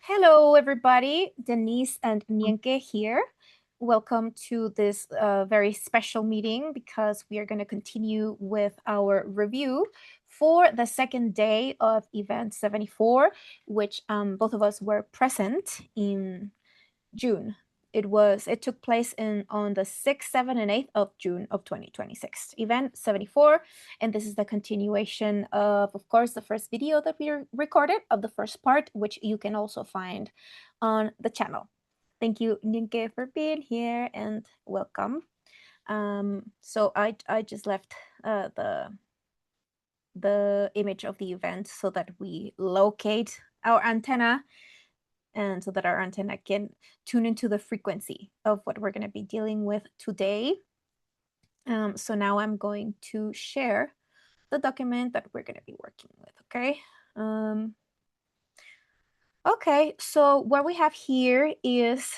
Hello, everybody. Denisse and Nienke here. Welcome to this very special meeting because we are going to continue with our review for the second day of event 74, which both of us were present in June. It took place on the 6th, 7th, and 8th of June of 2026. Event 74, and this is the continuation of course, the first video that we recorded of the first part, which you can also find on the channel. Thank you, Nienke, for being here and welcome. So I just left the image of the event so that we locate our antenna and so that our antenna can tune into the frequency of what we're going to be dealing with today. So now I'm going to share the document that we're going to be working with, okay? Okay, so what we have here is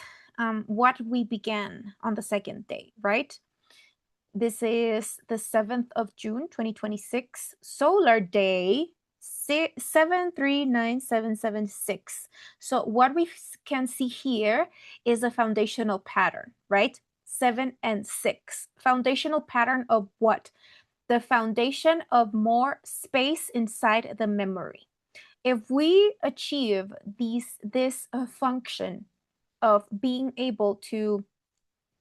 what we began on the second day, right? This is the 7th of June, 2026, solar day 739776. So what we can see here is a foundational pattern, right? 7 and 6. Foundational pattern of what? The foundation of more space inside the memory. If we achieve this function of being able to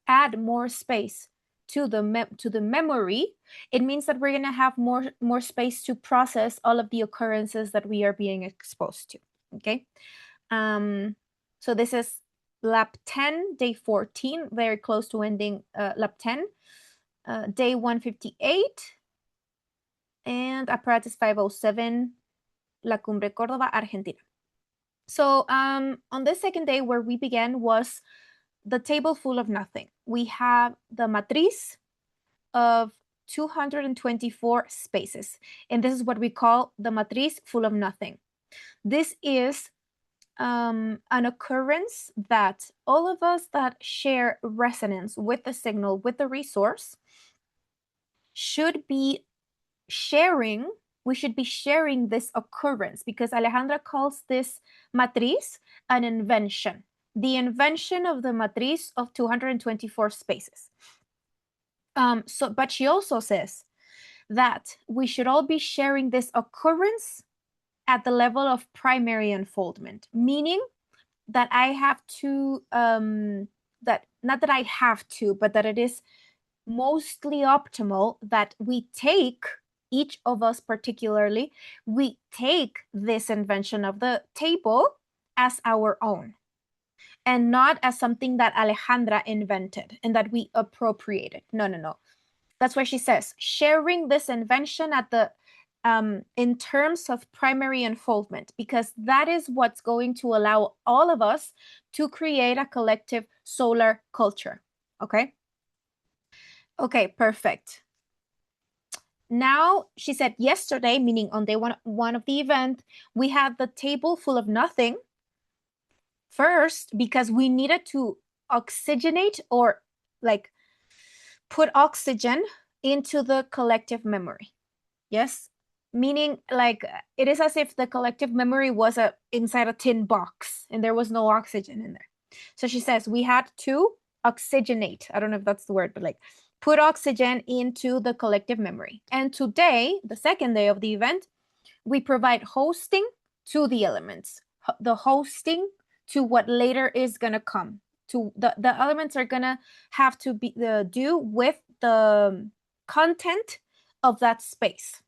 add more space to the memory, it means that we're going to have more space to process all of the occurrences that we are being exposed to. Okay, so this is lab 10, day 14, very close to ending lab 10, day 158, and apparatus 507, La Cumbre Córdoba, Argentina. So on the second day, where we began was the table full of nothing. We have the matriz of 224 spaces, and this is what we call the matriz full of nothing. This is an occurrence that all of us that share resonance with the signal, with the resource, should be sharing. We should be sharing this occurrence because Alejandra calls this matriz an invention. The invention of the matriz of 224 spaces. But she also says that we should all be sharing this occurrence at the level of primary unfoldment, meaning that I have to, that not that I have to, but that it is mostly optimal that we take, each of us particularly, we take this invention of the table as our own and not as something that Alejandra invented and that we appropriated. No. That's why she says sharing this invention at the in terms of primary unfoldment, because that is what's going to allow all of us to create a collective solar culture. Okay? Okay, perfect. Now, she said yesterday, meaning on day one of the event, we had the table full of nothing. First, because we needed to oxygenate or like put oxygen into the collective memory. Yes, meaning like it is as if the collective memory was inside a tin box and there was no oxygen in there. So she says we had to oxygenate. I don't know if that's the word, but like put oxygen into the collective memory. And today, the second day of the event, we provide hosting to the elements, the hosting to what later is going to come. To the elements are going to have to be do with the content of that space.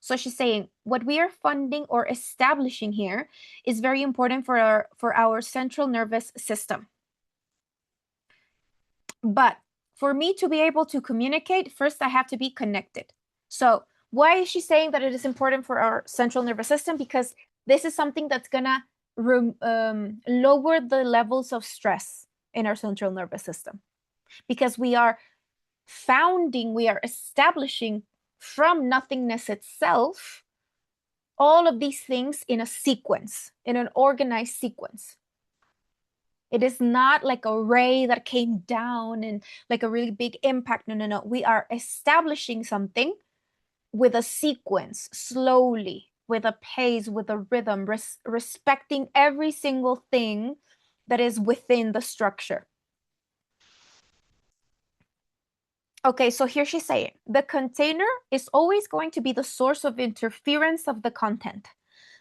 So she's saying what we are funding or establishing here is very important for our central nervous system. But for me to be able to communicate, first I have to be connected. So why is she saying that it is important for our central nervous system? Because this is something that's gonna lower the levels of stress in our central nervous system. Because we are establishing from nothingness itself all of these things in a sequence, in an organized sequence. It is not like a ray that came down and like a really big impact. No. We are establishing something with a sequence slowly. with a pace, with a rhythm, respecting every single thing that is within the structure. Okay, so here she's saying, the container is always going to be the source of interference of the content.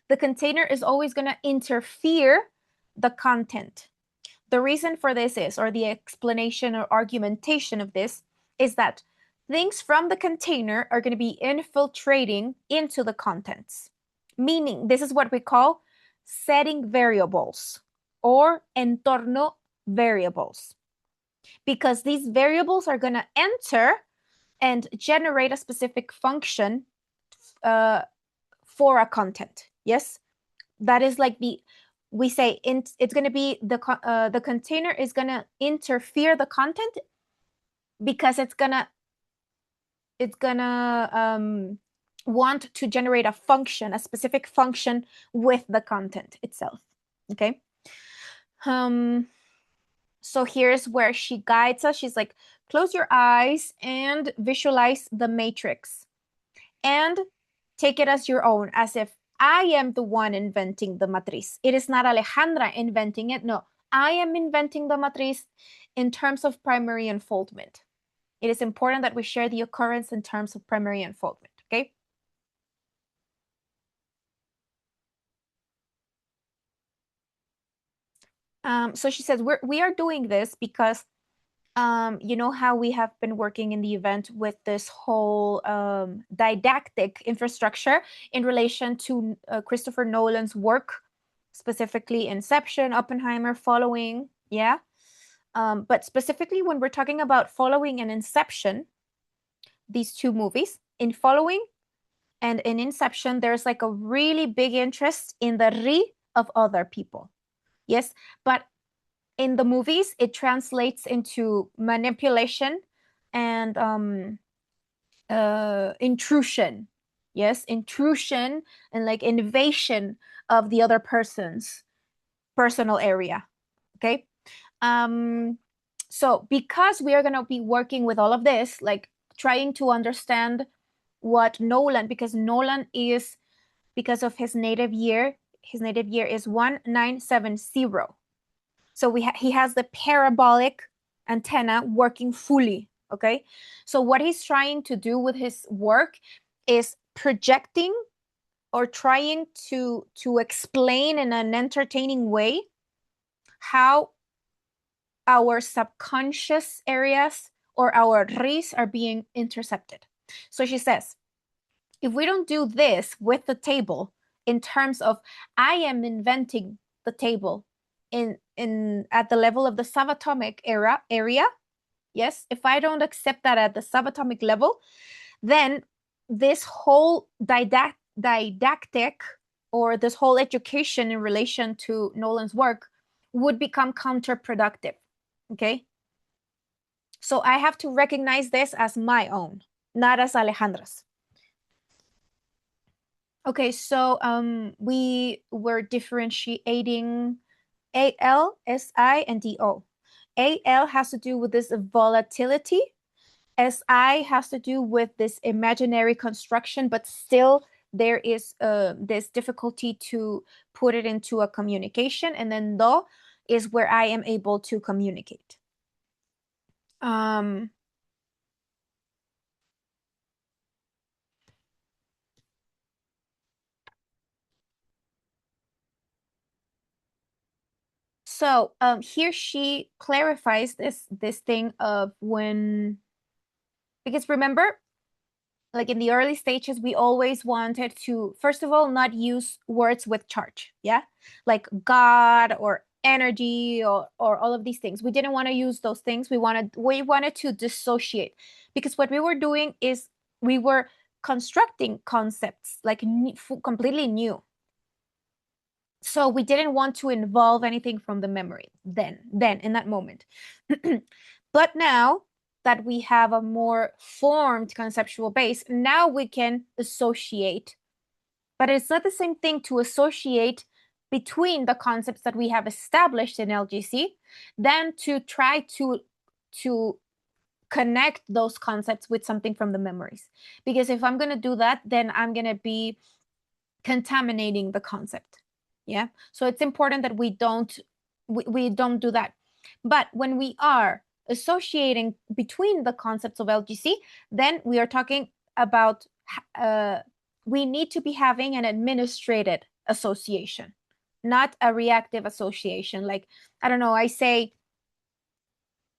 The container is always going to interfere the content. The reason for this is, or the explanation or argumentation of this, is that things from the container are going to be infiltrating into the contents. Meaning, this is what we call setting variables or entorno variables. Because these variables are going to enter and generate a specific function for a content. Yes, that is like we say it's going to be the container is going to interfere the content because it's gonna want to generate a function, a specific function with the content itself. Okay. So here's where she guides us. She's like, close your eyes and visualize the matrix and take it as your own, as if I am the one inventing the matriz. It is not Alejandra inventing it. No, I am inventing the matriz in terms of primary unfoldment. It is important that we share the occurrence in terms of primary unfoldment, okay? So she says, we are doing this because you know how we have been working in the event with this whole didactic infrastructure in relation to Christopher Nolan's work, specifically Inception, Oppenheimer, Following, yeah? But specifically when we're talking about Following and Inception, these two movies, in Following and in Inception, there's like a really big interest in the re of other people. Yes, but in the movies, it translates into manipulation and intrusion. Yes, intrusion and like invasion of the other person's personal area. Okay. So because we are going to be working with all of this, like trying to understand what Nolan, because Nolan is, because of his native year is 1970. So he has the parabolic antenna working fully, okay? So what he's trying to do with his work is projecting or trying to explain in an entertaining way how our subconscious areas or our RIS are being intercepted. So she says, if we don't do this with the table in terms of I am inventing the table in at the level of the subatomic area, yes, if I don't accept that at the subatomic level, then this whole didactic or this whole education in relation to Nolan's work would become counterproductive. Okay. So I have to recognize this as my own, not as Alejandra's. Okay, so we were differentiating AL, SI, and DO. AL has to do with this volatility. SI has to do with this imaginary construction, but still there is this difficulty to put it into a communication. And then DO is where I am able to communicate. So here she clarifies this thing of when, because remember, like in the early stages, we always wanted to, first of all, not use words with charge, yeah? Like God or energy or all of these things. We didn't want to use those things. We wanted to dissociate, because what we were doing is we were constructing concepts like completely new. So we didn't want to involve anything from the memory then in that moment. But now that we have a more formed conceptual base, now we can associate. But it's not the same thing to associate between the concepts that we have established in LGC than to try to connect those concepts with something from the memories. Because if I'm going to do that, then I'm going to be contaminating the concept. Yeah. So it's important that we don't do that. But when we are associating between the concepts of LGC, then we are talking about we need to be having an administrated association, not a reactive association. Like, I don't know, I say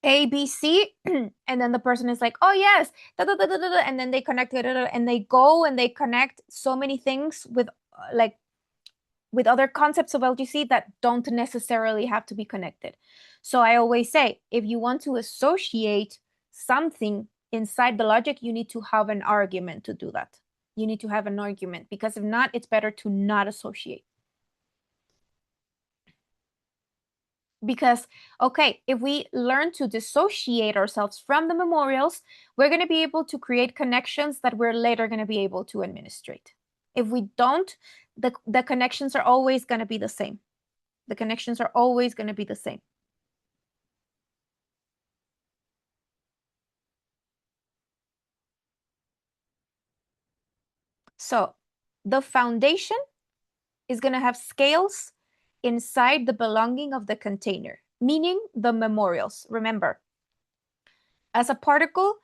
A, B, C, and then the person is like, oh yes, da, da, da, da, da, and then they connect it, and they go and they connect so many things with like with other concepts of LGC that don't necessarily have to be connected. So I always say, if you want to associate something inside the logic, you need to have an argument to do that. You need to have an argument, because if not, it's better to not associate. Because, okay, if we learn to dissociate ourselves from the memorials, we're going to be able to create connections that we're later going to be able to administrate. If we don't, the connections are always going to be the same. The connections are always going to be the same. So the foundation is going to have scales inside the belonging of the container, meaning the memorials. Remember, as a particle,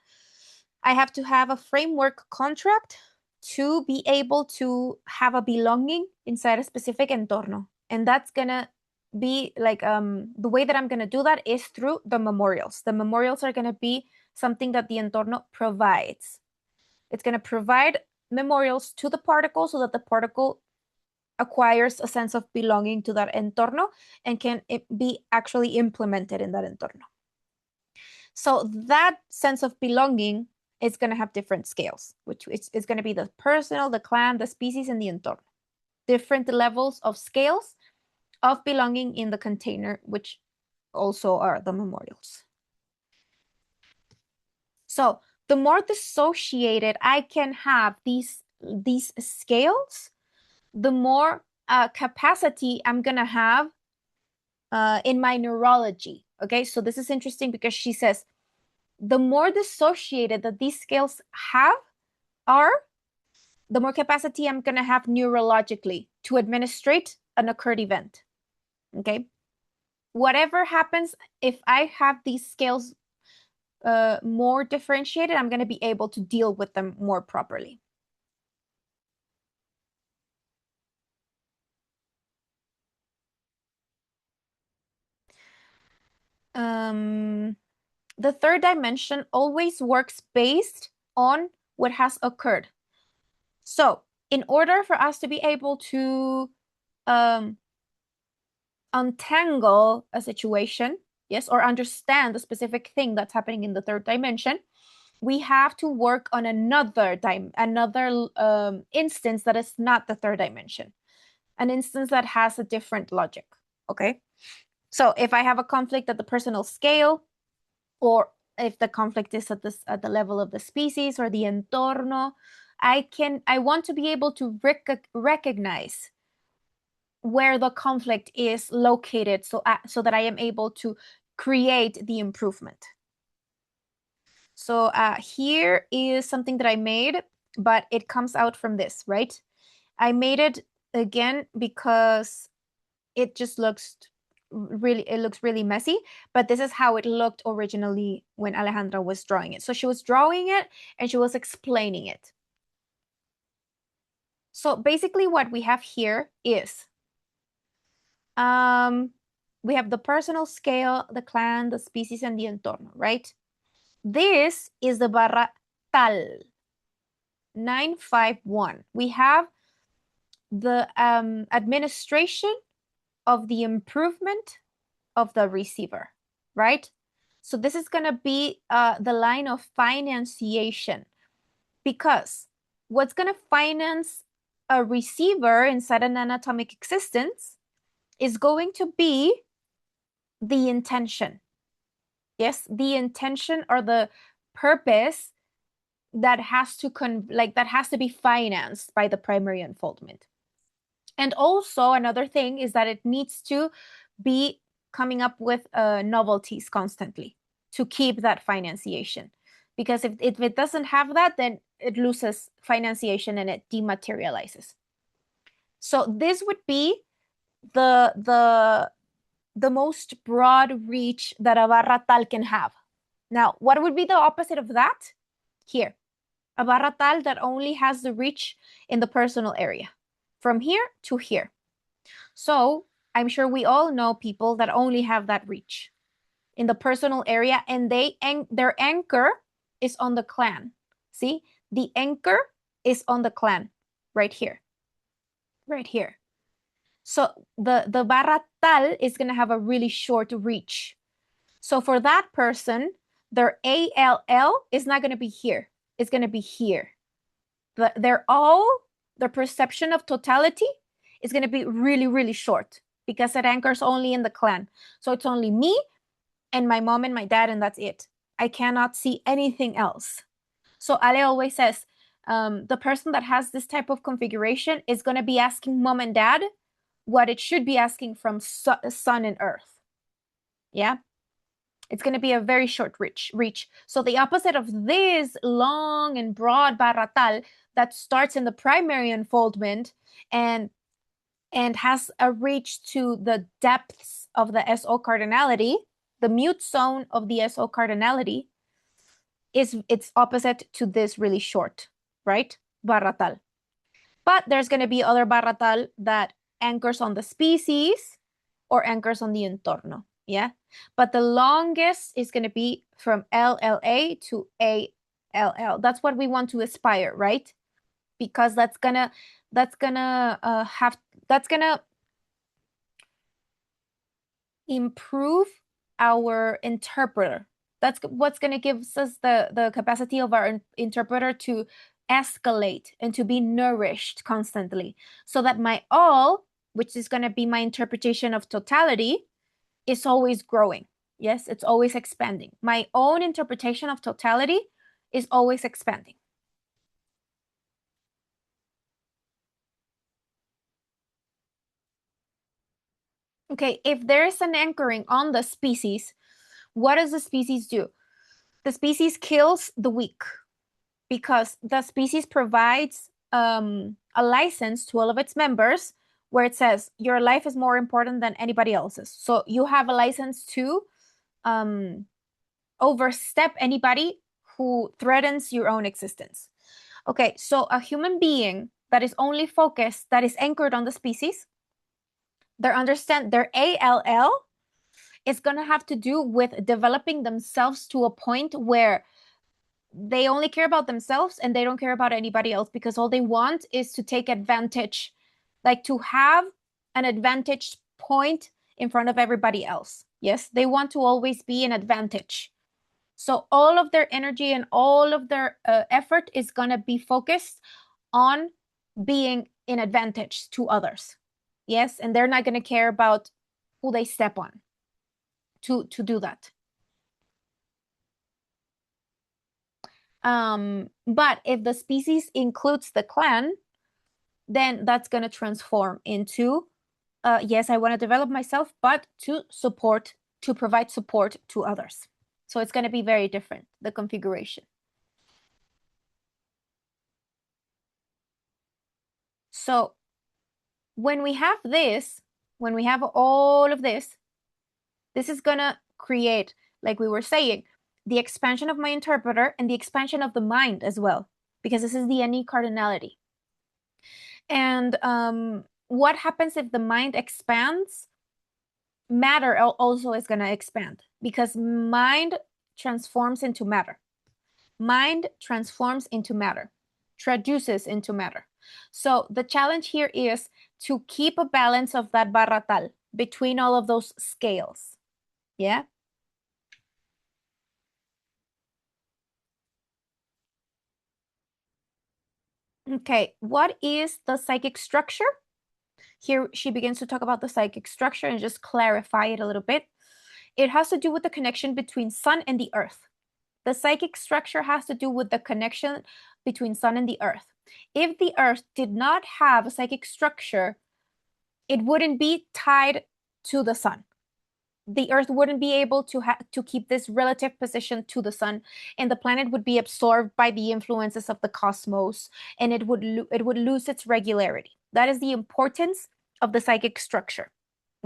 I have to have a framework contract to be able to have a belonging inside a specific entorno. And that's going to be like the way that I'm going to do that is through the memorials. The memorials are going to be something that the entorno provides. It's going to provide memorials to the particle so that the particle acquires a sense of belonging to that entorno and can be actually implemented in that entorno. So that sense of belonging is going to have different scales, which is going to be the personal, the clan, the species, and the entorno. Different levels of scales of belonging in the container, which also are the memorials. So the more dissociated I can have these scales, the more capacity I'm going to have in my neurology. Okay, so this is interesting because she says, the more dissociated that these scales are, the more capacity I'm going to have neurologically to administrate an occurred event. Okay, whatever happens, if I have these scales more differentiated, I'm going to be able to deal with them more properly. The third dimension always works based on what has occurred. So in order for us to be able to untangle a situation, yes, or understand the specific thing that's happening in the third dimension, we have to work on another instance that is not the third dimension, an instance that has a different logic. Okay, so if I have a conflict at the personal scale, or if the conflict is at the level of the species or the entorno, I want to be able to recognize where the conflict is located, so that I am able to create the improvement. So here is something that I made, but it comes out from this, right? I made it again because it just looks really messy, but this is how it looked originally when Alejandra was drawing it. So she was drawing it and she was explaining it. So basically what we have here is we have the personal scale, the clan, the species, and the entorno, right? This is the barra tal 951. We have the administration of the improvement of the receiver, right? So this is going to be the line of financiation, because what's going to finance a receiver inside an anatomic existence is going to be the intention. Yes, the intention or the purpose that has to be financed by the primary unfoldment. And also another thing is that it needs to be coming up with novelties constantly to keep that financiation. Because if it doesn't have that, then it loses financiation and it dematerializes. So this would be the most broad reach that a barra tal can have. Now, what would be the opposite of that? Here, a barra tal that only has the reach in the personal area, from here to here. So I'm sure we all know people that only have that reach in the personal area, and their anchor is on the clan. See, the anchor is on the clan right here, right here. So the barra tal is going to have a really short reach. So for that person, their ALL is not going to be here. It's going to be here. Their perception of totality is going to be really, really short because it anchors only in the clan. So it's only me and my mom and my dad, and that's it. I cannot see anything else. So Ale always says, the person that has this type of configuration is going to be asking mom and dad what it should be asking from sun and earth. Yeah. It's going to be a very short reach. So the opposite of this long and broad barra tal that starts in the primary unfoldment and has a reach to the depths of the SO cardinality, the mute zone of the SO cardinality, it's opposite to this really short, right? Barra tal. But there's going to be other barra tal that anchors on the species or anchors on the entorno. Yeah. But the longest is going to be from LLA to ALL. That's what we want to aspire, right? Because that's gonna improve our interpreter. That's what's going to give us the capacity of our interpreter to escalate and to be nourished constantly, so that my all, which is going to be my interpretation of totality, is always growing. Yes, it's always expanding. My own interpretation of totality is always expanding. Okay, if there is an anchoring on the species, what does the species do? The species kills the weak because the species provides a license to all of its members where it says your life is more important than anybody else's. So you have a license to overstep anybody who threatens your own existence. Okay, so a human being that is only focused, that is anchored on the species, their ALL is going to have to do with developing themselves to a point where they only care about themselves and they don't care about anybody else, because all they want is to take advantage, like to have an advantage point in front of everybody else. Yes, they want to always be an advantage. So all of their energy and all of their effort is going to be focused on being an advantage to others. Yes, and they're not going to care about who they step on to do that. But if the species includes the clan, then that's going to transform into, yes, I want to develop myself, but to provide support to others. So it's going to be very different, the configuration. So when we have all of this, this is going to create, like we were saying, the expansion of my interpreter and the expansion of the mind as well, because this is the NE cardinality. And what happens if the mind expands? Matter also is going to expand, because mind transforms into matter. Mind transforms into matter, traduces into matter. So the challenge here is to keep a balance of that barra tal between all of those scales. Yeah. Okay, what is the psychic structure? Here she begins to talk about the psychic structure and just clarify it a little bit. It has to do with the connection between sun and the earth. The psychic structure has to do with the connection between sun and the earth. If the earth did not have a psychic structure, it wouldn't be tied to the sun. The earth wouldn't be able to keep this relative position to the sun, and the planet would be absorbed by the influences of the cosmos, and it would lose its regularity. That is the importance of the psychic structure.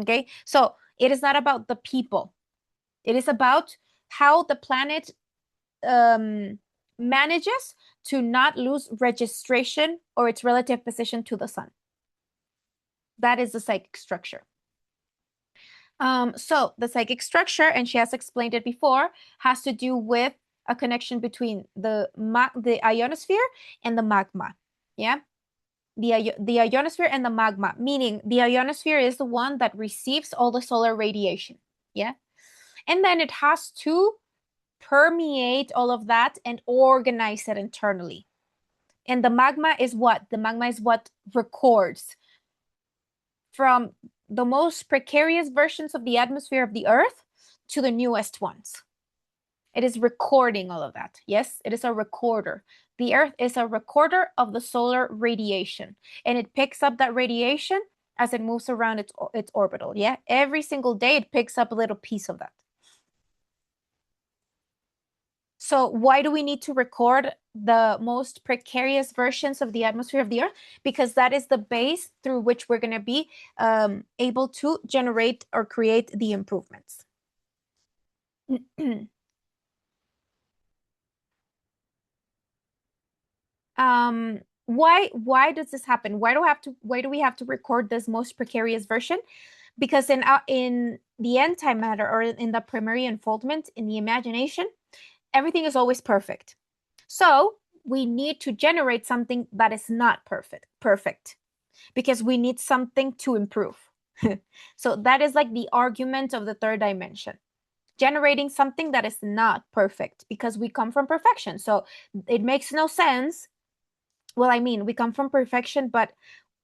Okay, so it is not about the people. It is about how the planet manages to not lose registration or its relative position to the sun. That is the psychic structure. So the psychic structure, and she has explained it before, has to do with a connection between the ionosphere and the magma. Yeah, the ionosphere and the magma, meaning the ionosphere is the one that receives all the solar radiation. Yeah, and then it has to permeate all of that and organize it internally. And the magma is what? The magma is what records from the most precarious versions of the atmosphere of the Earth to the newest ones. It is recording all of that. Yes, it is a recorder. The Earth is a recorder of the solar radiation, and it picks up that radiation as it moves around its orbital. Yeah, every single day it picks up a little piece of that. So why do we need to record the most precarious versions of the atmosphere of the Earth? Because that is the base through which we're going to be able to generate or create the improvements. Why does this happen? Why do we have to record this most precarious version? Because in the antimatter, or in the primary unfoldment, in the imagination, everything is always perfect. So we need to generate something that is not perfect, because we need something to improve. So that is like the argument of the third dimension, generating something that is not perfect, because we come from perfection. So it makes no sense. Well, I mean, we come from perfection, but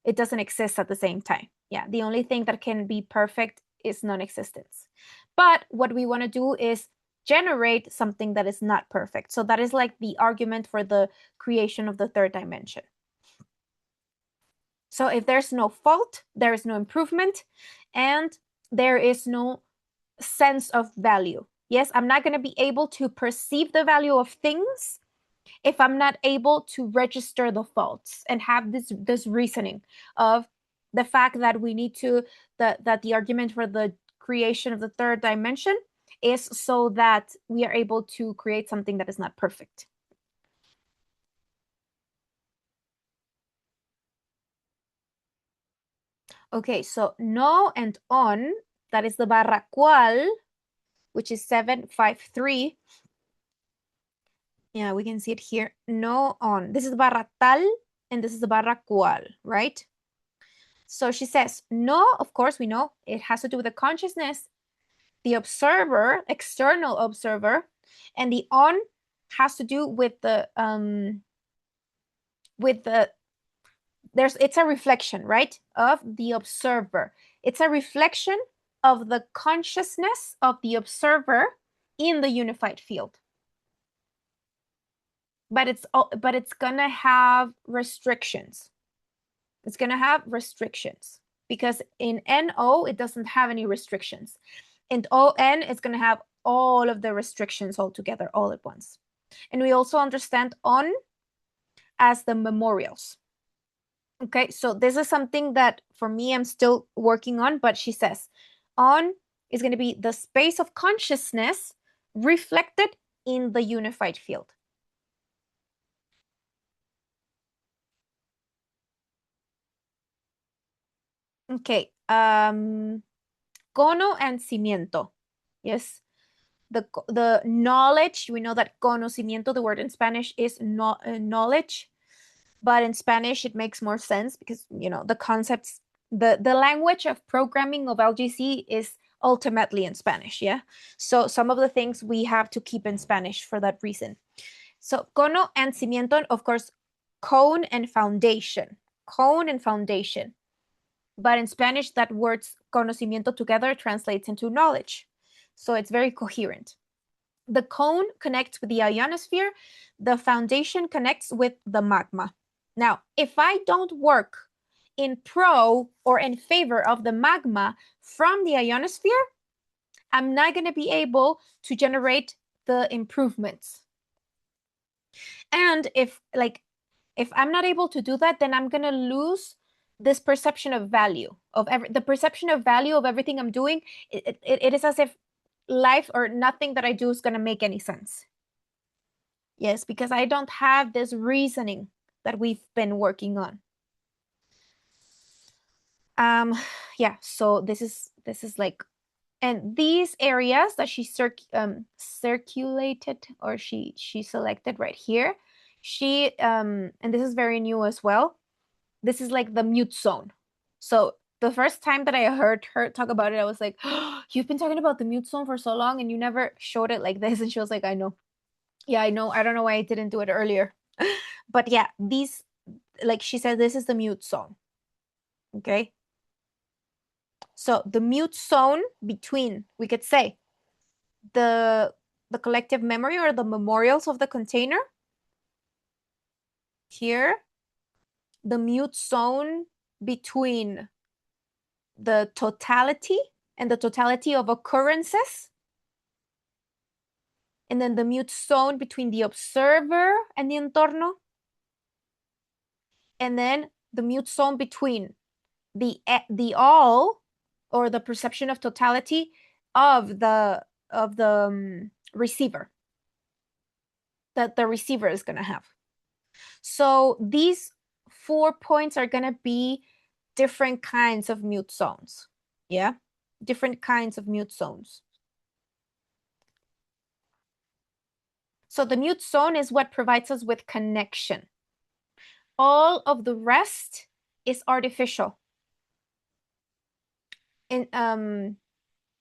it doesn't exist at the same time. Yeah, the only thing that can be perfect is non-existence. But what we want to do is generate something that is not perfect. So that is like the argument for the creation of the third dimension. So if there's no fault, there is no improvement, and there is no sense of value. Yes, I'm not going to be able to perceive the value of things if I'm not able to register the faults and have this reasoning of the fact that we need to, that the argument for the creation of the third dimension is so that we are able to create something that is not perfect. Okay, so no and on, that is the barra cual, which is 753. Yeah, we can see it here. No on. This is the barra tal, and this is the barra cual, right? So she says, no, of course, we know it has to do with the consciousness, the observer, external observer, and the on has to do with it's a reflection, right, of the observer. It's a reflection of the consciousness of the observer in the unified field. But it's gonna have restrictions. It's gonna have restrictions because in NO it doesn't have any restrictions. And ON is gonna have all of the restrictions all together, all at once. And we also understand on as the memorials. Okay, so this is something that for me I'm still working on, but she says on is going to be the space of consciousness reflected in the unified field. Okay, cono and cimiento. Yes, the knowledge, we know that conocimiento, the word in Spanish is knowledge, but in Spanish it makes more sense because, you know, the concepts, the language of programming of LGC is ultimately in Spanish. Yeah, so some of the things we have to keep in Spanish for that reason. So cono and cimiento, of course, cone and foundation, but in Spanish that word's conocimiento together translates into knowledge, so it's very coherent. The cone connects with the ionosphere, the foundation connects with the magma. Now, if I don't work in pro or in favor of the magma from the ionosphere, I'm not going to be able to generate the improvements. And if I'm not able to do that, then I'm going to lose this perception of value of the perception of value of everything I'm doing. It is as if life or nothing that I do is going to make any sense. Yes, because I don't have this reasoning that we've been working on. Yeah, so this is like, and these areas that she circulated, or she selected right here, she and this is very new as well, this is like the mute zone. So the first time that I heard her talk about it, I was like, oh, you've been talking about the mute zone for so long and you never showed it like this. And she was like, I know. Yeah, I know. I don't know why I didn't do it earlier. But yeah, these, like she said, this is the mute zone. Okay. So the mute zone between, we could say, the collective memory or the memorials of the container. Here, the mute zone between the totality and the totality of occurrences. And then the mute zone between the observer and the entorno. And then the mute zone between the all, or the perception of totality of the receiver, that the receiver is going to have. So these 4 points are going to be different kinds of mute zones. Yeah, different kinds of mute zones. So the mute zone is what provides us with connection. All of the rest is artificial. And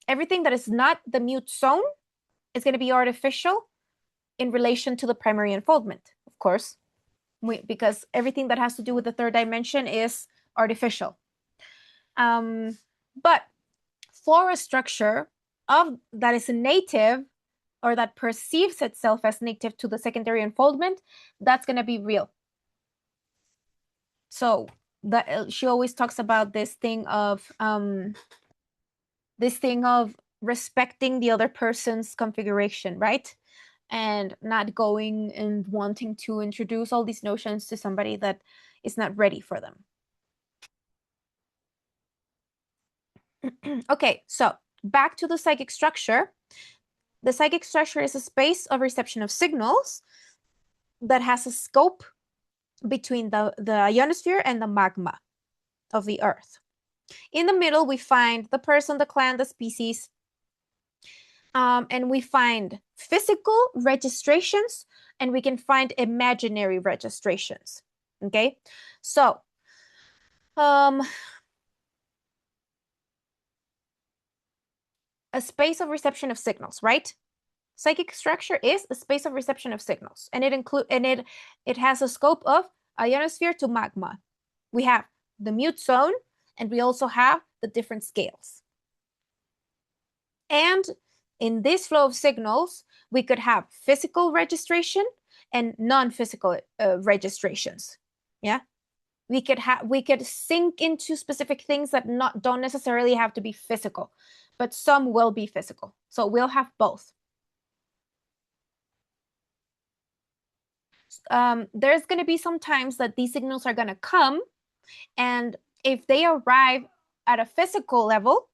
everything that is not the mute zone is going to be artificial in relation to the primary unfoldment, of course, because everything that has to do with the third dimension is artificial. But for a structure that is native, or that perceives itself as native to the secondary unfoldment, that's going to be real. So she always talks about this thing of respecting the other person's configuration, right? And not going and wanting to introduce all these notions to somebody that is not ready for them. Okay, so back to the psychic structure. The psychic structure is a space of reception of signals that has a scope between the ionosphere and the magma of the earth. In the middle, we find the person, the clan, the species, and we find physical registrations, and we can find imaginary registrations. Okay, so a space of reception of signals, right? Psychic structure is a space of reception of signals, and it has a scope of ionosphere to magma. We have the mute zone, and we also have the different scales. And in this flow of signals, we could have physical registration and non-physical registrations. Yeah, we could sink into specific things that don't necessarily have to be physical, but some will be physical. So we'll have both. There's going to be some times that these signals are going to come, and if they arrive at a physical level,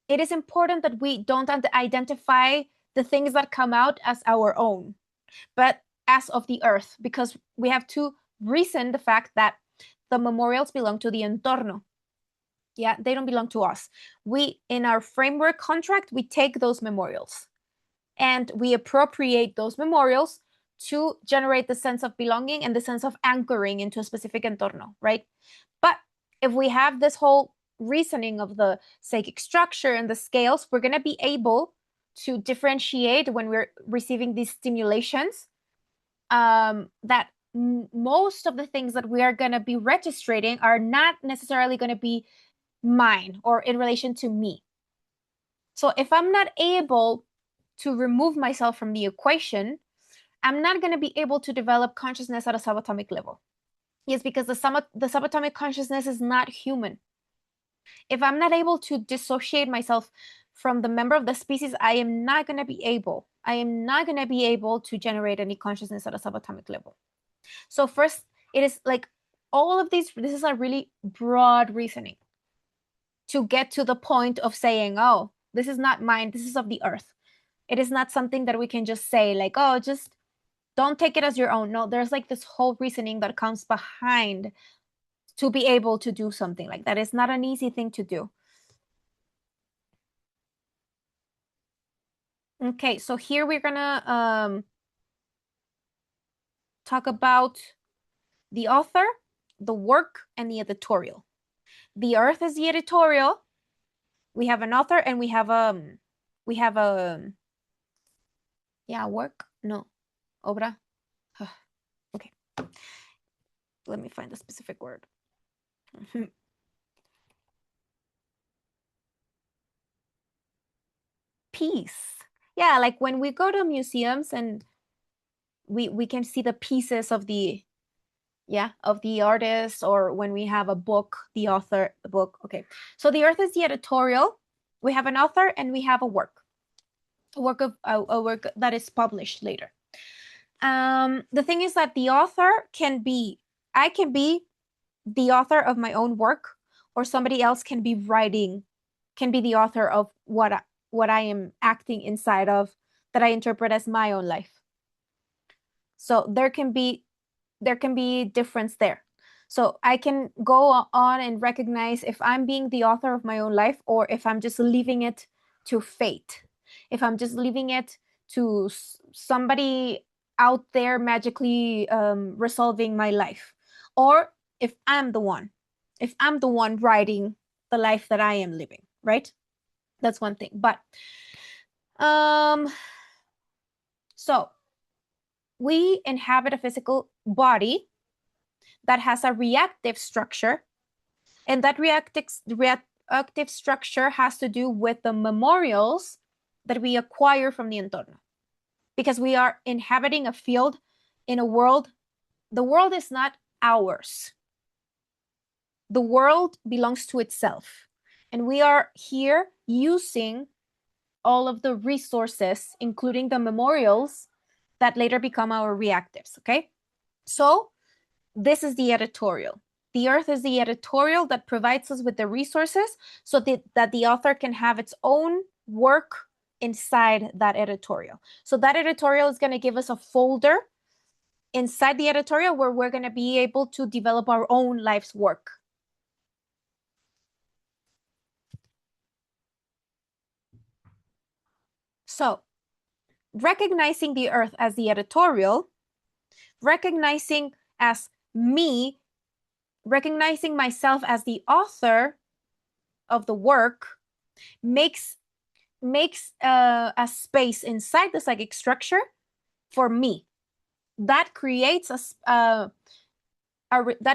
it is important that we don't identify the things that come out as our own, but as of the earth, because we have to reason the fact that the memorials belong to the entorno. Yeah, they don't belong to us. We, in our framework contract, we take those memorials and we appropriate those memorials to generate the sense of belonging and the sense of anchoring into a specific entorno, right? But if we have this whole reasoning of the psychic structure and the scales, we're going to be able to differentiate when we're receiving these stimulations, that most of the things that we are going to be registrating are not necessarily going to be mine or in relation to me. So if I'm not able to remove myself from the equation, I'm not going to be able to develop consciousness at a subatomic level. Yes, because the subatomic consciousness is not human. If I'm not able to dissociate myself from the member of the species, I am not going to be able to generate any consciousness at a subatomic level. So first, it is like all of these, this is a really broad reasoning to get to the point of saying, oh, this is not mine, this is of the earth. It is not something that we can just say like, oh, just don't take it as your own. No, there's like this whole reasoning that comes behind to be able to do something like that. It's not an easy thing to do. Okay, so here we're gonna talk about the author, the work, and the editorial. The earth is the editorial. We have an author and we have a yeah, work. No, obra. Okay, let me find a specific word. Piece. Yeah, like when we go to museums and we can see the pieces of the of the artist, or when we have a book, the author, the book. Okay, so the earth is the editorial. We have an author and we have a work that is published later. The thing is that the author can be, I can be the author of my own work, or somebody else can be the author of what I am acting inside of, that I interpret as my own life. So there can be difference there. So I can go on and recognize if I'm being the author of my own life, or if I'm just leaving it to fate, if I'm just leaving it to somebody out there magically resolving my life, or if I'm the one writing the life that I am living, right? That's one thing. But so we inhabit a physical body that has a reactive structure, and that reactive structure has to do with the memorials that we acquire from the entorno, because we are inhabiting a field in a world. The world is not ours. The world belongs to itself, and we are here using all of the resources, including the memorials that later become our reactives. Okay, so this is the editorial. The earth is the editorial that provides us with the resources so that the author can have its own work inside that editorial. So that editorial is going to give us a folder inside the editorial where we're going to be able to develop our own life's work. So recognizing the earth as the editorial, recognizing myself as the author of the work, makes a space inside the psychic structure for me. That creates that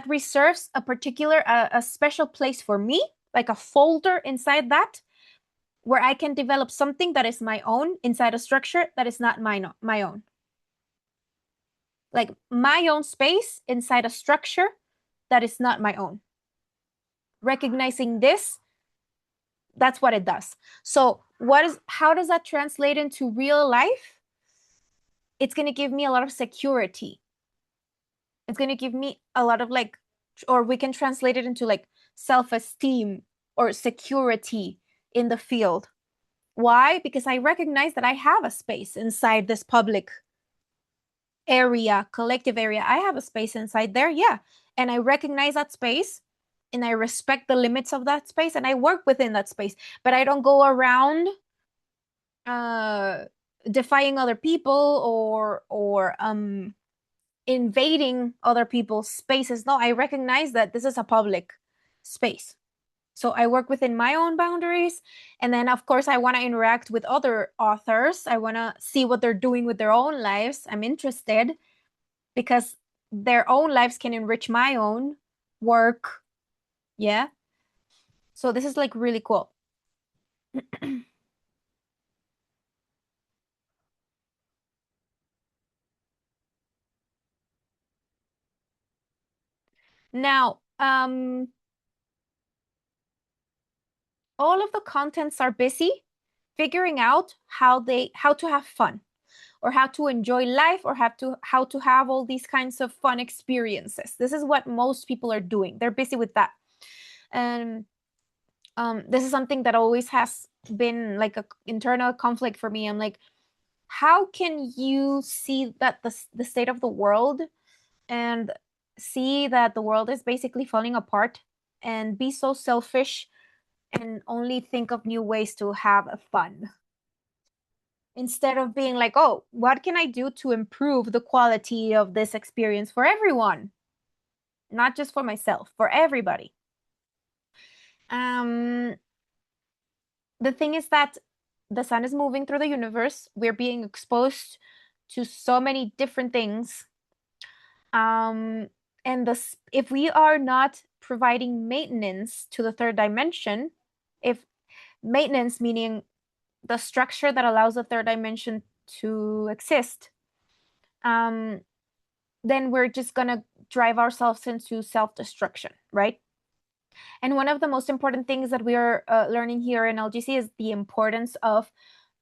reserves a particular a special place for me, like a folder inside that, where I can develop something that is my own inside a structure that is not my own. Like my own space inside a structure that is not my own. Recognizing this, that's what it does. So how does that translate into real life? It's going to give me a lot of security. It's going to give me a lot of or we can translate it into like self-esteem or security in the field. Why? Because I recognize that I have a space inside this public area, collective area. I have a space inside there, yeah. And I recognize that space, and I respect the limits of that space, and I work within that space. But I don't go around defying other people or invading other people's spaces. No, I recognize that this is a public space. So I work within my own boundaries. And then, of course, I want to interact with other authors. I want to see what they're doing with their own lives. I'm interested because their own lives can enrich my own work. Yeah. So this is like really cool. Now, all of the contents are busy figuring out how to have fun, or how to enjoy life, or how to have all these kinds of fun experiences. This is what most people are doing. They're busy with that. And this is something that always has been like a internal conflict for me. I'm like, how can you see that the state of the world and see that the world is basically falling apart and be so selfish and only think of new ways to have fun, instead of being like, oh, what can I do to improve the quality of this experience for everyone, not just for myself, for everybody. The thing is that the sun is moving through the universe. We're being exposed to so many different things. And if we are not providing maintenance to the third dimension, if maintenance meaning the structure that allows the third dimension to exist, then we're just gonna drive ourselves into self-destruction, right? And one of the most important things that we are learning here in LGC is the importance of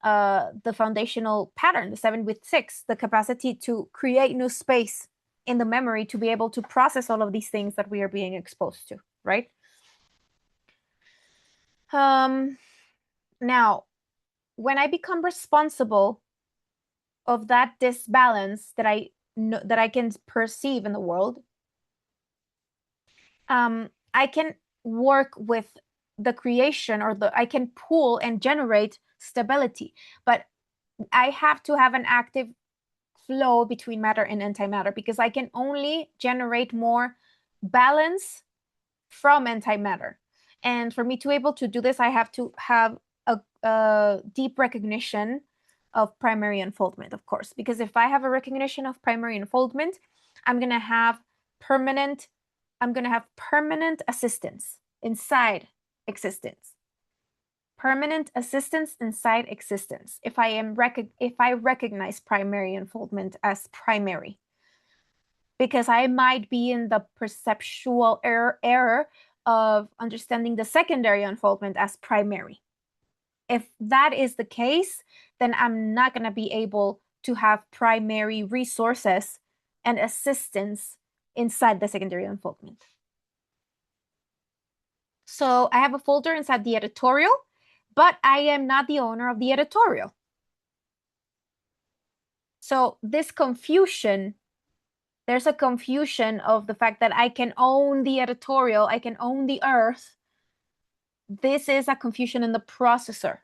the foundational pattern, the 7 with 6, the capacity to create new space in the memory to be able to process all of these things that we are being exposed to, right? Now, when I become responsible of that disbalance that I know, that I can perceive in the world, I can work with the creation, or I can pull and generate stability, but I have to have an active flow between matter and antimatter, because I can only generate more balance from antimatter. And for me to be able to do this, I have to have a deep recognition of primary unfoldment, of course, because if I have a recognition of primary unfoldment, I'm going to have permanent assistance inside existence. Permanent assistance inside existence. If I recognize primary unfoldment as primary, because I might be in the perceptual error of understanding the secondary unfoldment as primary. If that is the case, then I'm not going to be able to have primary resources and assistance inside the secondary unfoldment. So I have a folder inside the editorial, but I am not the owner of the editorial. So this confusion, there's a confusion of the fact that I can own the editorial, I can own the earth. This is a confusion in the processor.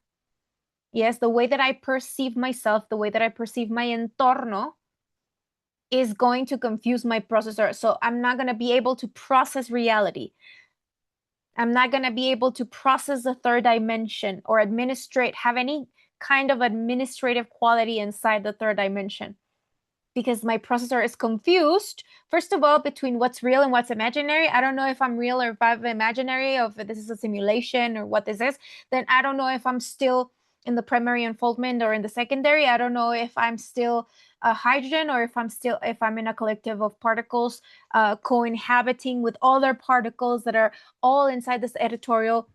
Yes, the way that I perceive myself, the way that I perceive my entorno is going to confuse my processor. So I'm not going to be able to process reality. I'm not going to be able to process the third dimension or have any kind of administrative quality inside the third dimension, because my processor is confused, first of all, between what's real and what's imaginary. I don't know if I'm real or if I'm imaginary, or if this is a simulation or what this is. Then I don't know if I'm still in the primary unfoldment or in the secondary. I don't know if I'm still a hydrogen, or if I'm in a collective of particles co-inhabiting with other particles that are all inside this editorial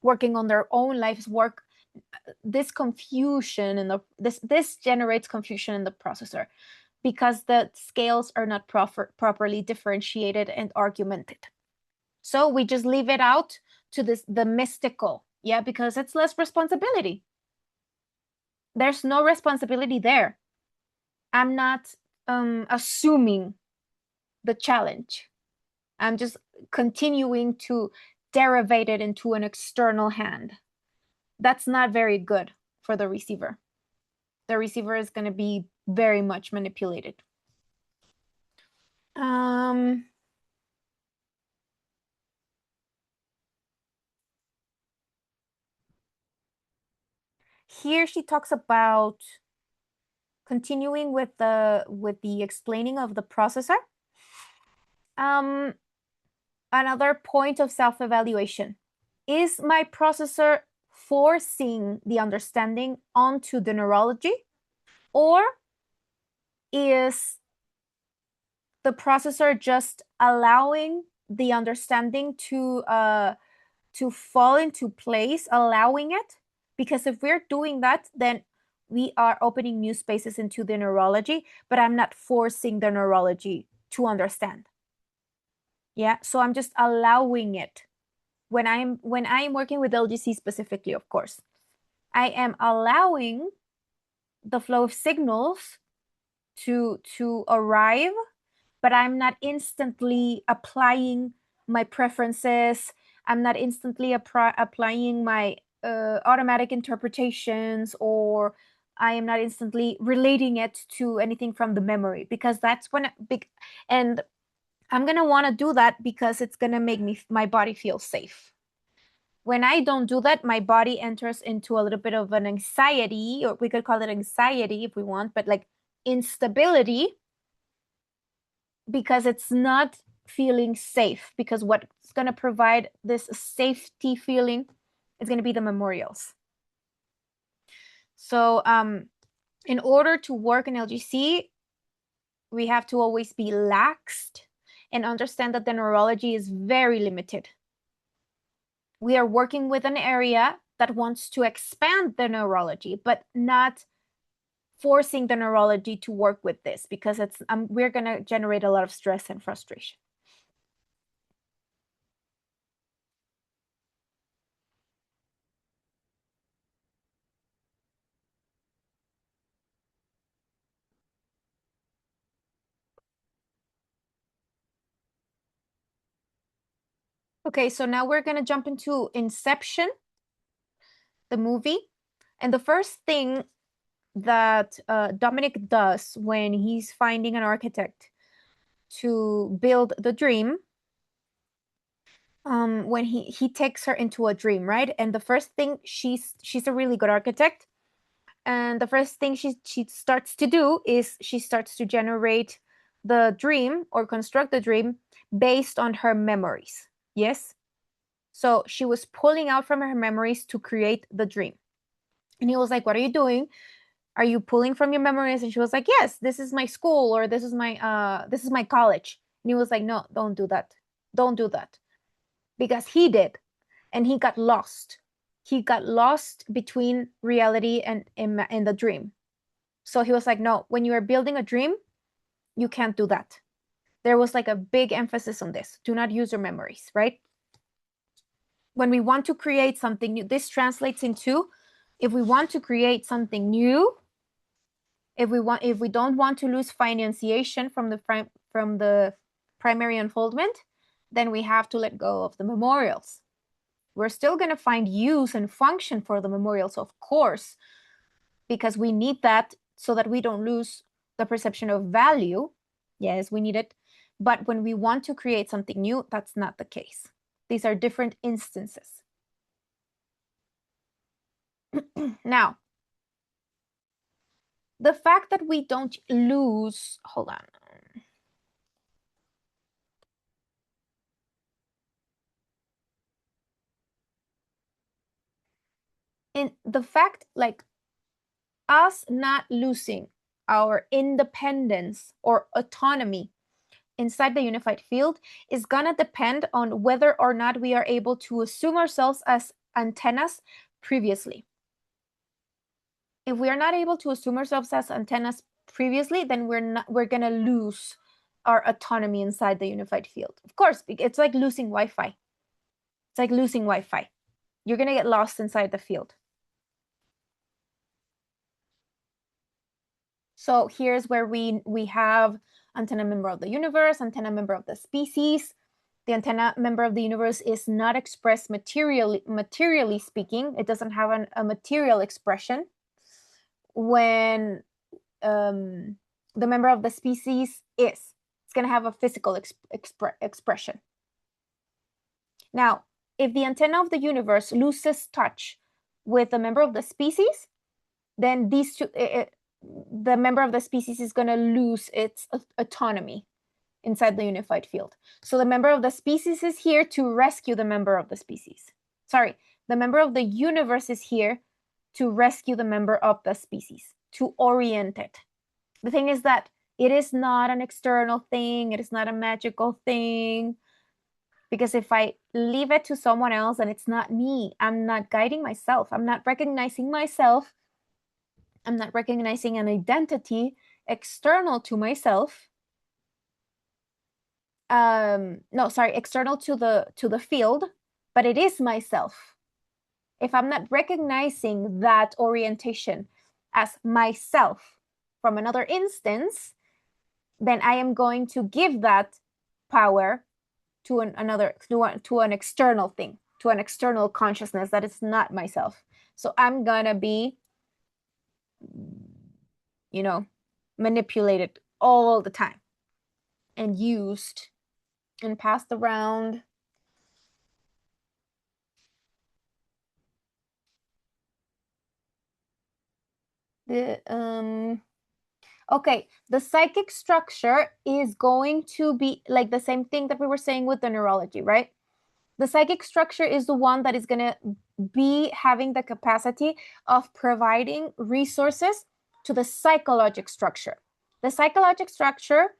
working on their own life's work. This confusion and this generates confusion in the processor, because the scales are not properly differentiated and argumented. So we just leave it out to the mystical, yeah, because it's less responsibility. There's no responsibility there. I'm not assuming the challenge. I'm just continuing to derivate it into an external hand. That's not very good for the receiver. The receiver is going to be very much manipulated. Here she talks about continuing with the explaining of the processor. Another point of self-evaluation. Is my processor forcing the understanding onto the neurology, or is the processor just allowing the understanding to fall into place, allowing it? Because if we're doing that, then we are opening new spaces into the neurology, but I'm not forcing the neurology to understand. Yeah, so I'm just allowing it. When I'm working with LGC specifically, of course, I am allowing the flow of signals to arrive, but I'm not instantly applying my preferences. I'm not instantly applying my automatic interpretations, or I am not instantly relating it to anything from the memory, because that's when and I'm gonna want to do that because it's gonna make my body feel safe. When I don't do that, my body enters into a little bit of an anxiety, or we could call it anxiety if we want, but like instability, because it's not feeling safe. Because what's going to provide this safety feeling is going to be the memorials. So in order to work in LGC, we have to always be laxed and understand that the neurology is very limited. We are working with an area that wants to expand the neurology, but not forcing the neurology to work with this, because we're going to generate a lot of stress and frustration. Okay, so now we're going to jump into Inception, the movie. And the first thing that Dominic does when he's finding an architect to build the dream, when he takes her into a dream, right? And the first thing, she's a really good architect. And the first thing she starts to do is she starts to generate the dream, or construct the dream, based on her memories. Yes? So she was pulling out from her memories to create the dream. And he was like, "What are you doing? Are you pulling from your memories?" And she was like, "Yes, this is my school, or this is my college." And he was like, "No, don't do that. Don't do that." Because he did. And he got lost. He got lost between reality and in the dream. So he was like, "No, when you are building a dream, you can't do that." There was like a big emphasis on this. Do not use your memories, right? When we want to create something new, this translates into, if we want to create something new, if we don't want to lose financiation from the primary unfoldment, then we have to let go of the memorials. We're still going to find use and function for the memorials, of course, because we need that so that we don't lose the perception of value. Yes, we need it. But when we want to create something new, that's not the case. These are different instances. Now, the fact that we don't lose, hold on. In the fact, like, us not losing our independence or autonomy inside the unified field is gonna depend on whether or not we are able to assume ourselves as antennas previously. If we are not able to assume ourselves as antennas previously, then we're gonna lose our autonomy inside the unified field. Of course, it's like losing Wi-Fi. It's like losing Wi-Fi. You're gonna get lost inside the field. So here's where we have antenna member of the universe, antenna member of the species. The antenna member of the universe is not expressed materially speaking. It doesn't have a material expression. When the member of the species it's going to have a physical expression. Now, if the antenna of the universe loses touch with a member of the species, then these two, the member of the species is going to lose its autonomy inside the unified field. So the member of the species is here to rescue the member of the species. Sorry, the member of the universe is here to rescue the member of the species, to orient it. The thing is that it is not an external thing. It is not a magical thing. Because if I leave it to someone else and it's not me, I'm not guiding myself. I'm not recognizing myself. I'm not recognizing an identity external to myself. External to the field, but it is myself. If I'm not recognizing that orientation as myself from another instance, then I am going to give that power to an external thing, to an external consciousness that is not myself. So I'm gonna be, manipulated all the time and used and passed around. Okay, the psychic structure is going to be like the same thing that we were saying with the neurology, right? The psychic structure is the one that is going to be having the capacity of providing resources to the psychologic structure. The psychologic structure,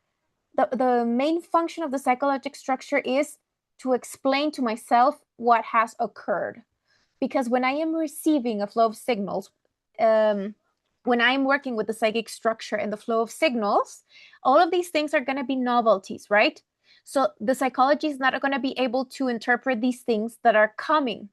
the main function of the psychologic structure is to explain to myself what has occurred. Because when I am receiving a flow of signals, when I'm working with the psychic structure and the flow of signals, all of these things are going to be novelties, right? So the psychology is not going to be able to interpret these things that are coming.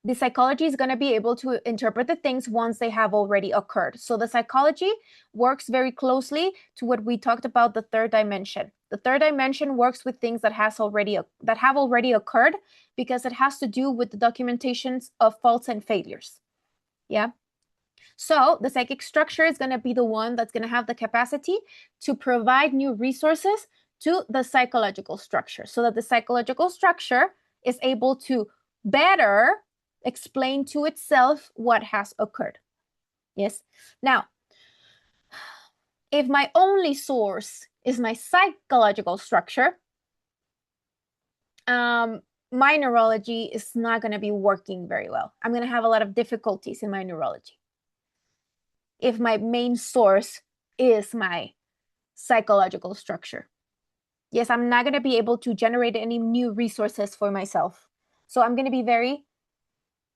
The psychology is going to be able to interpret the things once they have already occurred. So the psychology works very closely to what we talked about, the third dimension. The third dimension works with things that have already occurred because it has to do with the documentations of faults and failures. Yeah. So the psychic structure is going to be the one that's going to have the capacity to provide new resources to the psychological structure so that the psychological structure is able to better explain to itself what has occurred. Yes. Now, if my only source is my psychological structure, my neurology is not going to be working very well. I'm going to have a lot of difficulties in my neurology if my main source is my psychological structure. Yes, I'm not going to be able to generate any new resources for myself. So I'm going to be very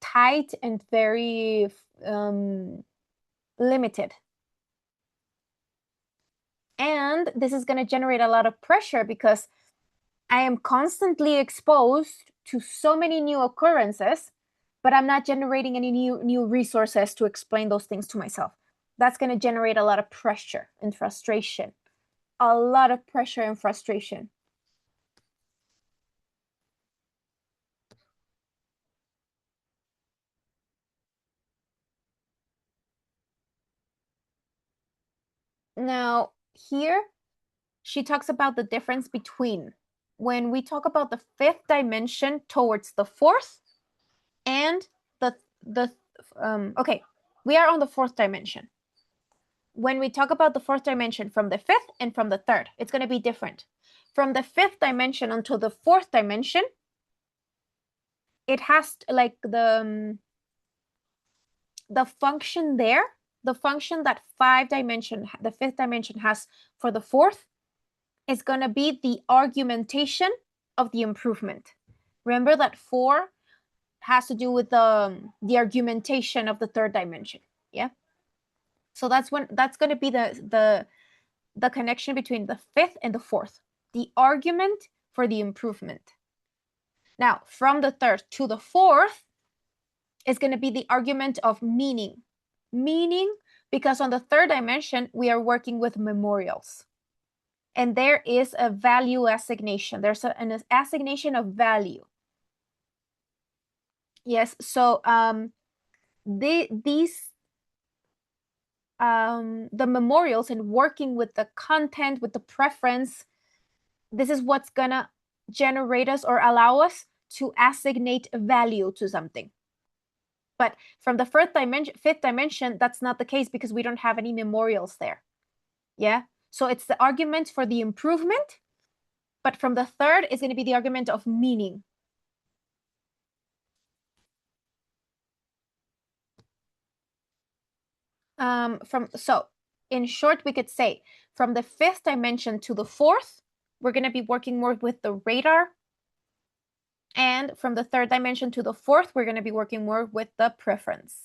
tight and very limited. And this is going to generate a lot of pressure because I am constantly exposed to so many new occurrences, but I'm not generating any new resources to explain those things to myself. That's going to generate a lot of pressure and frustration. A lot of pressure and frustration. Now, here she talks about the difference between when we talk about the fifth dimension towards the fourth and okay, we are on the fourth dimension. When we talk about the fourth dimension from the fifth and from the third, it's going to be different. From the fifth dimension until the fourth dimension, it has like the function there, the function that the fifth dimension has for the fourth is going to be the argumentation of the improvement. Remember that 4 has to do with the argumentation of the third dimension. Yeah. So that's going to be the connection between the fifth and the fourth, the argument for the improvement. Now, from the third to the fourth is going to be the argument of meaning. Meaning, because on the third dimension, we are working with memorials. And there is a value assignation. There's an assignation of value. Yes, so the memorials and working with the content, with the preference, this is what's gonna generate us or allow us to assignate value to something. But from the fifth dimension, that's not the case because we don't have any memorials there. Yeah, so it's the argument for the improvement, but from the third is going to be the argument of meaning. So in short, we could say from the fifth dimension to the fourth, we're going to be working more with the radar. And from the third dimension to the fourth, we're going to be working more with the preference.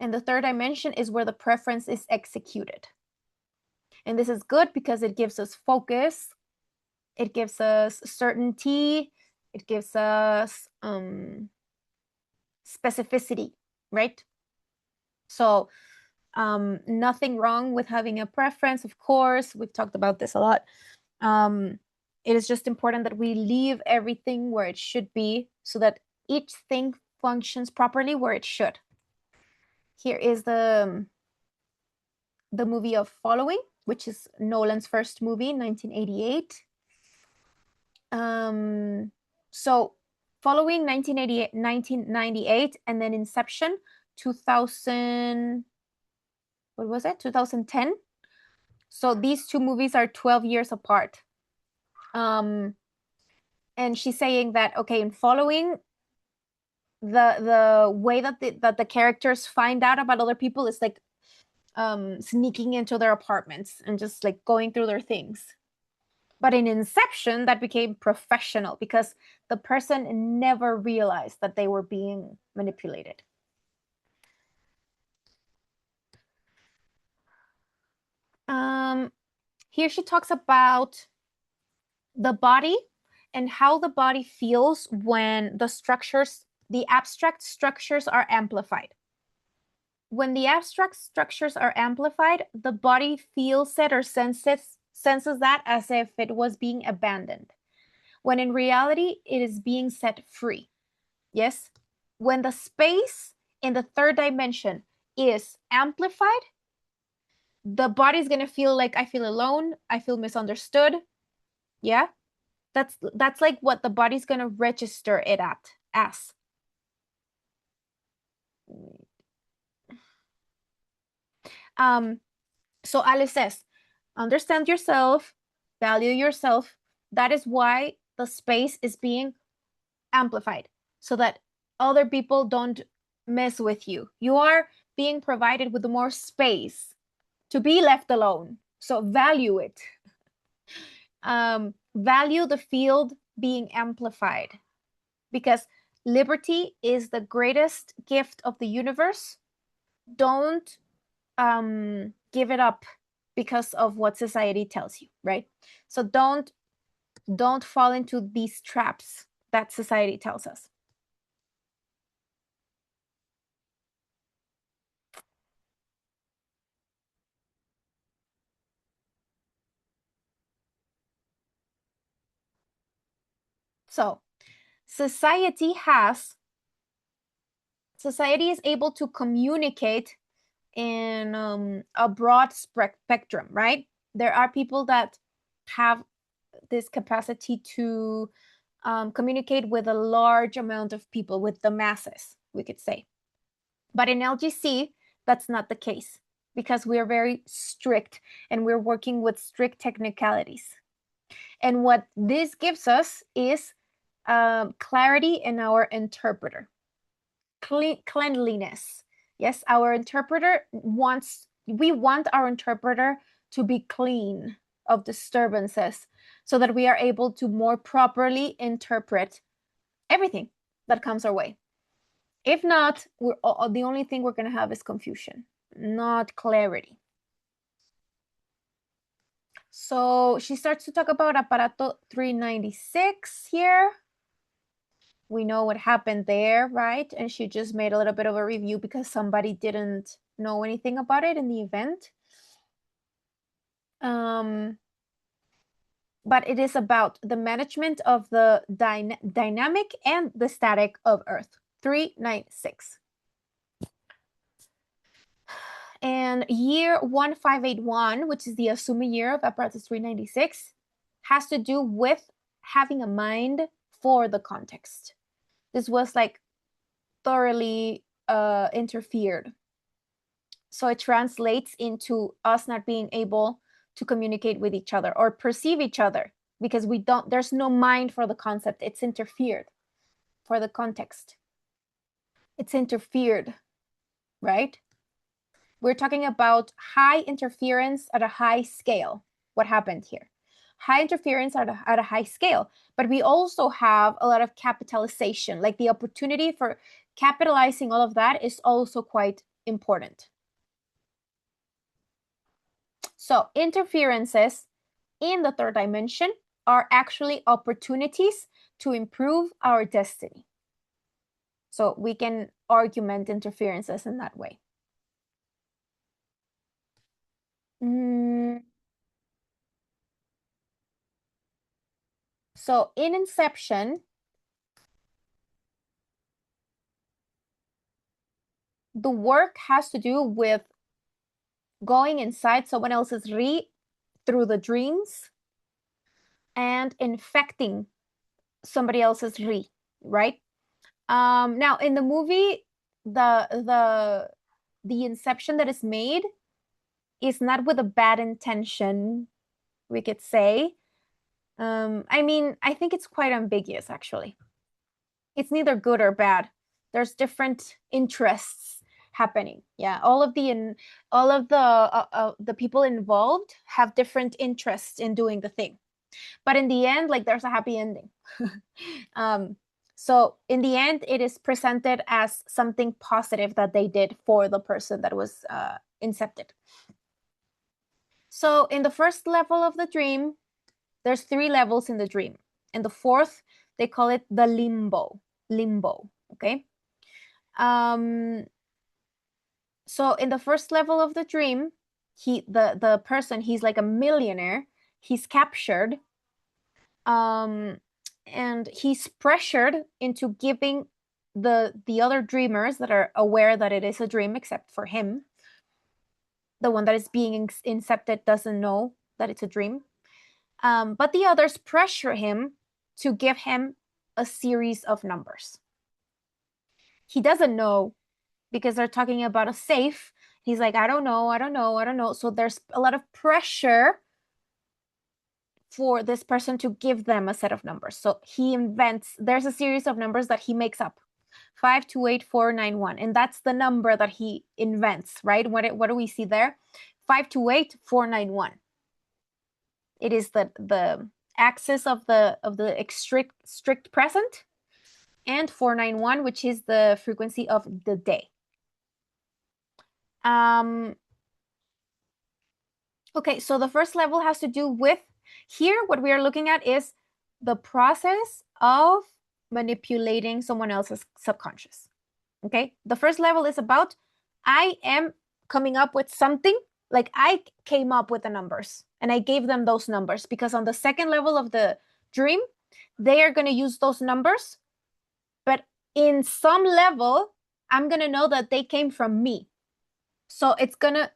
And the third dimension is where the preference is executed. And this is good because it gives us focus, it gives us certainty, it gives us specificity, right? So nothing wrong with having a preference, of course. We've talked about this a lot. It is just important that we leave everything where it should be so that each thing functions properly where it should. Here is the movie of Following, which is Nolan's first movie, 1988. So Following 1998, and then Inception 2000, what was it? 2010. So these two movies are 12 years apart. And she's saying that, okay, in Following, the way that the characters find out about other people is like sneaking into their apartments and just like going through their things. But in Inception, that became professional because the person never realized that they were being manipulated. Here she talks about the body and how the body feels when the abstract structures are amplified. When the abstract structures are amplified, the body feels it or senses that as if it was being abandoned, when in reality, it is being set free. Yes? When the space in the third dimension is amplified, the body's going to feel like, I feel alone, I feel misunderstood. Yeah? That's like what the body's going to register it as. So Alice says, understand yourself, value yourself. That is why the space is being amplified, so that other people don't mess with you. You are being provided with more space to be left alone. So value it. Value the field being amplified, because liberty is the greatest gift of the universe. Don't give it up because of what society tells you, right? So don't fall into these traps that society tells us. So society is able to communicate in a broad spectrum, right? There are people that have this capacity to communicate with a large amount of people, with the masses, we could say. But in LGC, that's not the case, because we are very strict and we're working with strict technicalities. And what this gives us is clarity in our interpreter, cleanliness. Yes, our interpreter we want our interpreter to be clean of disturbances so that we are able to more properly interpret everything that comes our way. If not, the only thing we're going to have is confusion, not clarity. So she starts to talk about Aparato 396 here. We know what happened there, right? And she just made a little bit of a review because somebody didn't know anything about it in the event. But it is about the management of the dynamic and the static of Earth. 396. And year 1581, which is the Asumi year of Apparatus 396, has to do with having a mind for the context. This was like thoroughly interfered. So it translates into us not being able to communicate with each other or perceive each other, because there's no mind for the concept. It's interfered for the context. It's interfered, right? We're talking about high interference at a high scale. What happened here? High interference at a high scale, but we also have a lot of capitalization, like the opportunity for capitalizing all of that is also quite important. So interferences in the third dimension are actually opportunities to improve our destiny. So we can argument interferences in that way. So in Inception, the work has to do with going inside someone else's through the dreams and infecting somebody else's right? Now in the movie, the inception that is made is not with a bad intention, we could say. I mean, I think it's quite ambiguous, actually. It's neither good or bad. There's different interests happening. Yeah, all of the people involved have different interests in doing the thing, but in the end, like, there's a happy ending. So in the end, it is presented as something positive that they did for the person that was incepted. So in the first level of the dream, there's 3 levels in the dream. And the fourth, they call it the limbo, okay? So in the first level of the dream, the person, he's like a millionaire, he's captured, and he's pressured into giving the other dreamers that are aware that it is a dream, except for him. The one that is being incepted doesn't know that it's a dream. But the others pressure him to give him a series of numbers. He doesn't know because they're talking about a safe. He's like, I don't know. So there's a lot of pressure for this person to give them a set of numbers. So he invents, there's a series of numbers that he makes up. 528491, and that's the number that he invents, right? What do we see there? 528491. It is the axis of the strict present, and 491, which is the frequency of the day. Okay, so the first level has to do with, here what we are looking at is the process of manipulating someone else's subconscious. Okay, the first level is about, I am coming up with something, like I came up with the numbers and I gave them those numbers, because on the second level of the dream, they are going to use those numbers, but in some level, I'm going to know that they came from me. So it's going to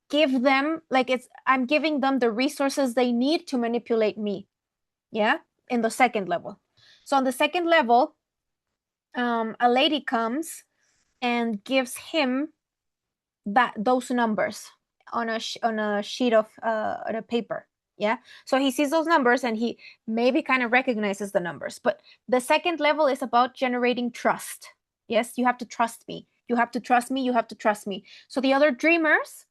give them, like, I'm giving them the resources they need to manipulate me. Yeah, in the second level. So on the second level, a lady comes and gives him those numbers on a sheet of on a paper. Yeah, so he sees those numbers and he maybe kind of recognizes the numbers. But the second level is about generating trust. Yes, you have to trust me. You have to trust me. You have to trust me. So the other dreamers,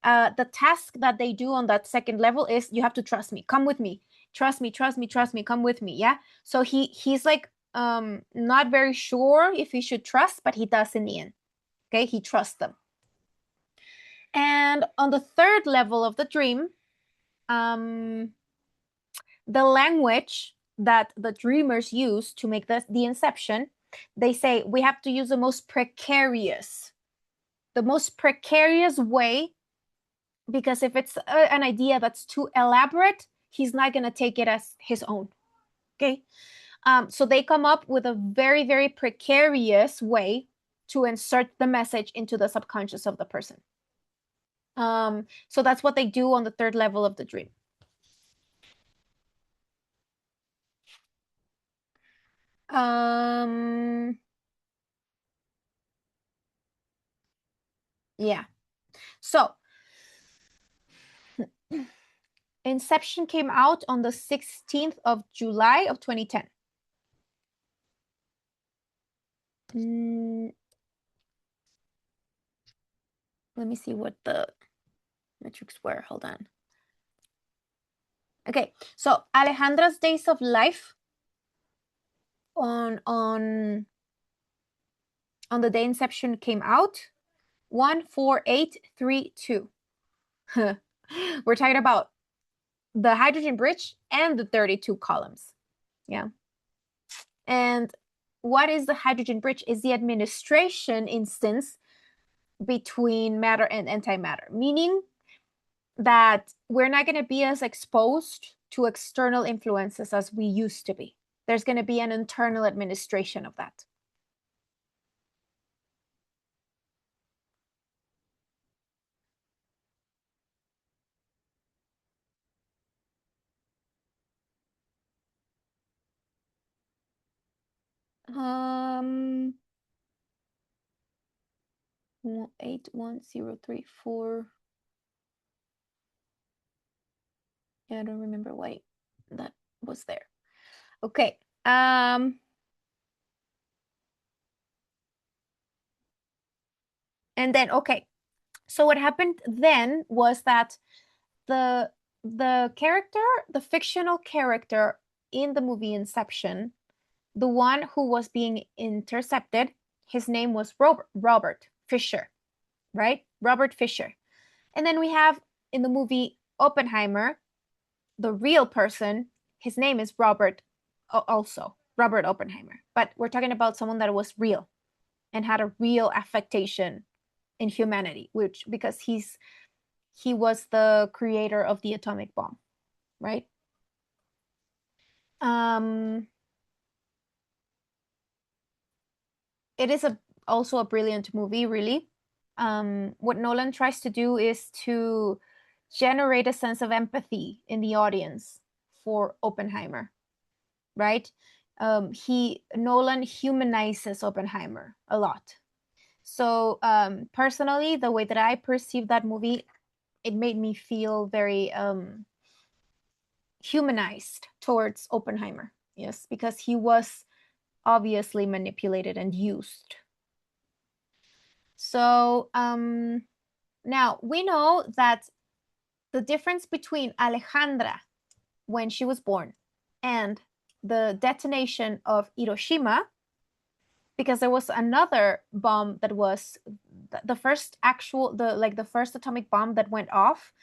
the task that they do on that second level is, you have to trust me. Come with me. Trust me. Trust me. Trust me. Come with me. Yeah. So he's like not very sure if he should trust, but he does in the end. Okay, he trusts them. And on the third level of the dream, the language that the dreamers use to make the inception, they say, we have to use the most precarious way, because if it's an idea that's too elaborate, he's not going to take it as his own. Okay. So they come up with a very, very precarious way to insert the message into the subconscious of the person. So that's what they do on the third level of the dream. Yeah. So Inception came out on the 16th of July of 2010. Let me see what the metrics were. Hold on. Okay, so Alejandra's days of life on the day Inception came out 14832. We're talking about the hydrogen bridge and the 32 columns. Yeah. And what is the hydrogen bridge? Is the administration instance between matter and antimatter, meaning that we're not going to be as exposed to external influences as we used to be. There's going to be an internal administration of that. Um, 81034. Yeah, I don't remember why that was there. Okay. And then, okay. So what happened then was that the character, the fictional character in the movie Inception, the one who was being intercepted, his name was Robert Fisher, right? Robert Fisher. And then we have in the movie Oppenheimer, the real person, his name is Robert Oppenheimer. But we're talking about someone that was real and had a real affectation in humanity, which because he was the creator of the atomic bomb, right? It is also a brilliant movie, really. What Nolan tries to do is to generate a sense of empathy in the audience for Oppenheimer, right? Nolan humanizes Oppenheimer a lot. So personally, the way that I perceive that movie, it made me feel very humanized towards Oppenheimer. Yes, because he was obviously manipulated and used. So now we know that the difference between Alejandra when she was born and the detonation of Hiroshima, because there was another bomb that was the first the first atomic bomb that went off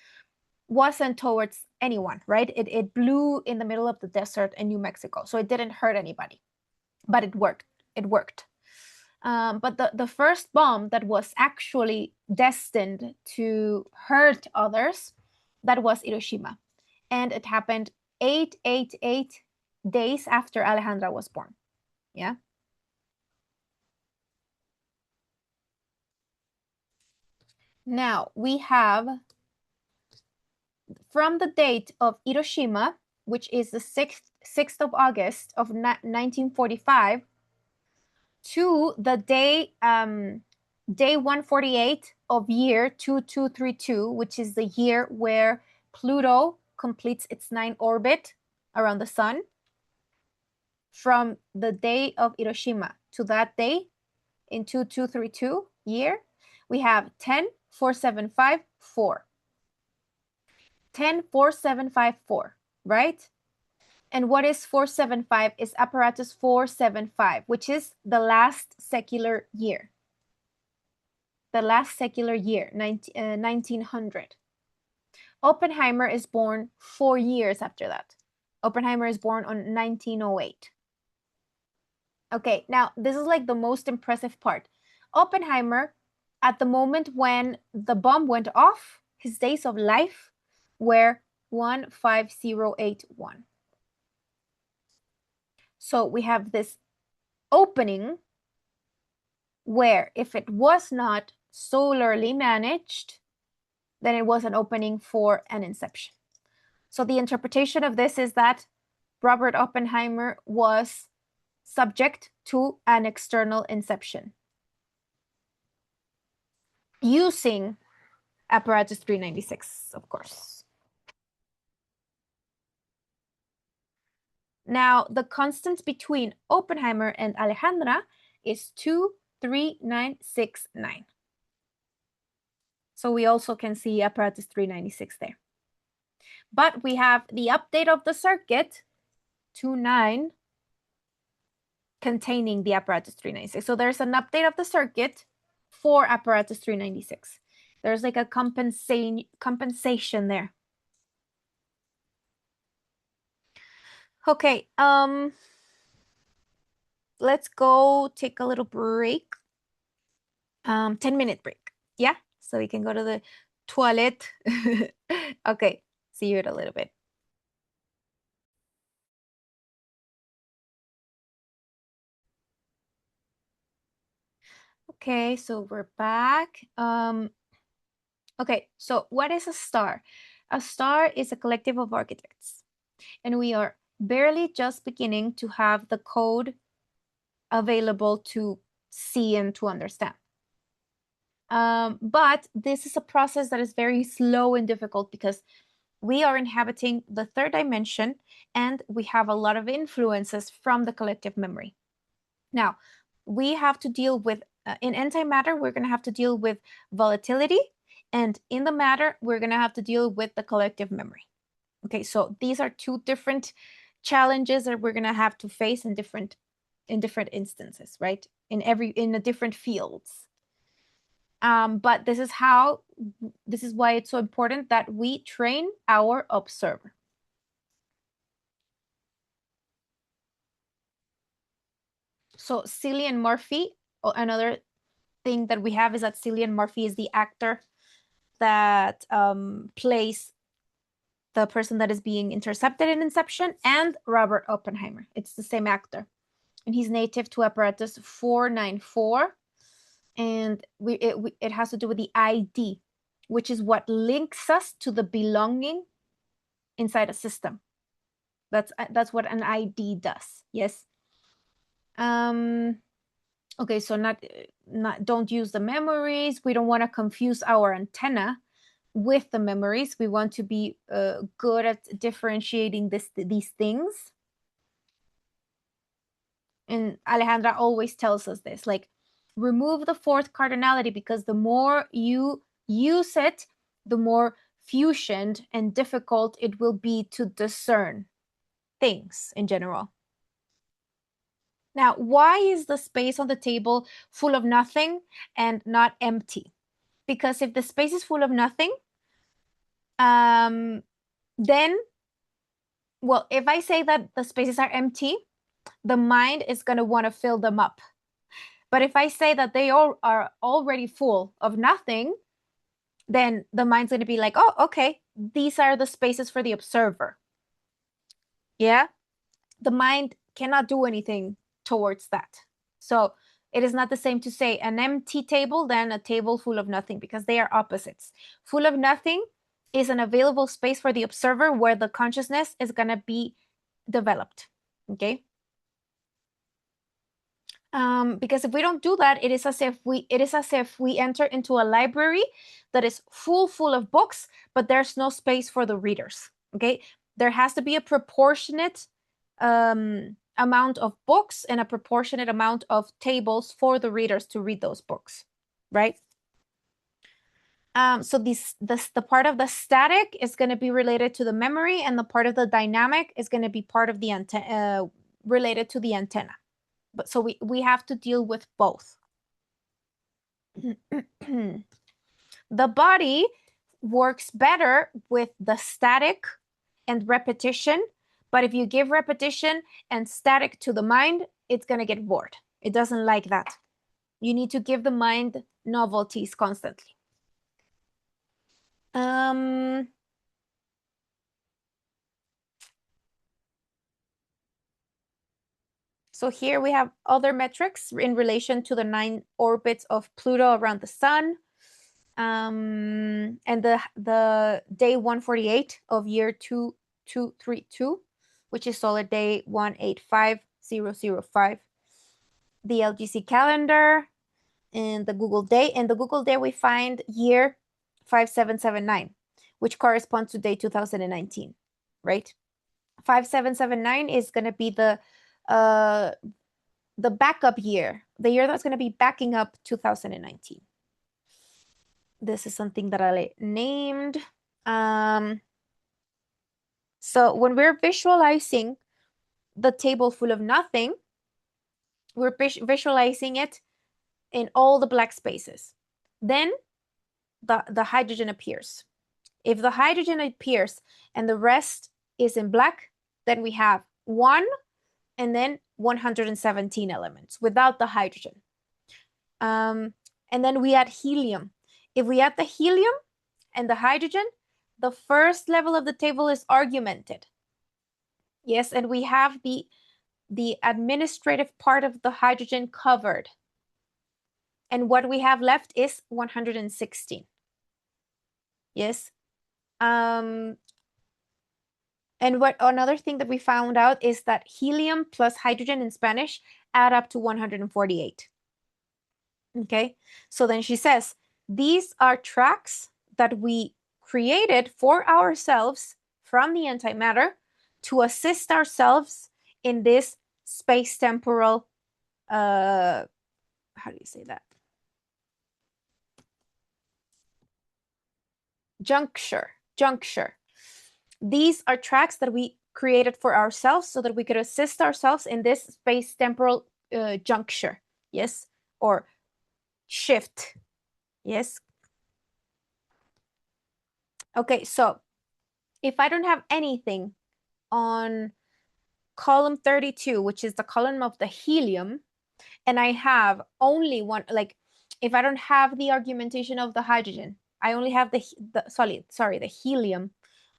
wasn't towards anyone, right? It blew in the middle of the desert in New Mexico, so it didn't hurt anybody, but it worked. It worked. But the first bomb that was actually destined to hurt others, that was Hiroshima. And it happened 888 days after Alejandra was born. Yeah. Now we have from the date of Hiroshima, which is the 6th of August of 1945, to the day 148 of year 2232, which is the year where Pluto completes its 9th orbit around the sun. From the day of Hiroshima to that day in 2232 year, we have 104754. 104754, right? And what is 475 is apparatus 475, which is the last secular year. The last secular year, 1900. Oppenheimer is born 4 years after that. Oppenheimer is born on 1908. Okay, now this is like the most impressive part. Oppenheimer, at the moment when the bomb went off, his days of life were 15081. So we have this opening where if it was not solarly managed, then it was an opening for an inception. So the interpretation of this is that Robert Oppenheimer was subject to an external inception using apparatus 396, of course. Now, the constant between Oppenheimer and Alejandra is 23969. So we also can see apparatus 396 there. But we have the update of the circuit, 29, containing the apparatus 396. So there's an update of the circuit for apparatus 396. There's like a compensation there. Okay, let's go take a little break. 10-minute break. Yeah, so we can go to the toilet. Okay, see you in a little bit. Okay, so we're back. Okay, so what is a star? A star is a collective of architects, and we are barely just beginning to have the code available to see and to understand. But this is a process that is very slow and difficult because we are inhabiting the third dimension and we have a lot of influences from the collective memory. Now, we have to deal with, in antimatter, we're going to have to deal with volatility, and in the matter, we're going to have to deal with the collective memory. Okay, so these are two different challenges that we're going to have to face in different instances, right? In the different fields. But this is why it's so important that we train our observer. So Cillian Murphy, another thing that we have is that Cillian Murphy is the actor that plays the person that is being intercepted in Inception, and Robert Oppenheimer. It's the same actor. And he's native to apparatus 494. And it has to do with the ID, which is what links us to the belonging inside a system. That's what an ID does. Yes. Okay, so don't use the memories. We don't want to confuse our antenna with the memories. We want to be good at differentiating these things. And Alejandra always tells us this, like, remove the fourth cardinality, because the more you use it, the more fusioned and difficult it will be to discern things in general. Now, why is the space on the table full of nothing and not empty? Because if the space is full of nothing, then, well, if I say that the spaces are empty, the mind is going to want to fill them up. But if I say that they all are already full of nothing, then the mind's going to be like, oh, okay, these are the spaces for the observer. Yeah? The mind cannot do anything towards that. So it is not the same to say an empty table than a table full of nothing, because they are opposites. Full of nothing is an available space for the observer where the consciousness is going to be developed. Okay? Because if we don't do that, it is as if we enter into a library that is full of books, but there's no space for the readers. Okay? There has to be a proportionate amount of books and a proportionate amount of tables for the readers to read those books, right? So the part of the static is going to be related to the memory, and the part of the dynamic is going to be part of the antenna, related to the antenna. But so we have to deal with both. The body works better with the static and repetition, but if you give repetition and static to the mind, it's going to get bored. It doesn't like that. You need to give the mind novelties constantly. So here we have other metrics in relation to the 9 orbits of Pluto around the sun. And the day 148 of year 2232, which is solid day 185005. The LGC calendar and the Google day. In the Google day, we find year 5779, which corresponds to day 2019, right? 5779 is going to be the backup year, the year that's going to be backing up 2019. This is something that I named. So when we're visualizing the table full of nothing, we're visualizing it in all the black spaces. Then the hydrogen appears. If the hydrogen appears and the rest is in black, then we have 1 and then 117 elements without the hydrogen. And then we add helium. If we add the helium and the hydrogen, the first level of the table is augmented. Yes, and we have the administrative part of the hydrogen covered. And what we have left is 116. Yes. And what another thing that we found out is that helium plus hydrogen in Spanish add up to 148. Okay, so then she says, these are tracks that we created for ourselves from the antimatter to assist ourselves in this space-temporal, how do you say that? Juncture. These are tracks that we created for ourselves so that we could assist ourselves in this space-temporal juncture, yes, or shift, yes. Okay, so if I don't have anything on column 32, which is the column of the helium, and I have only one, like if I don't have the argumentation of the hydrogen, I only have the helium,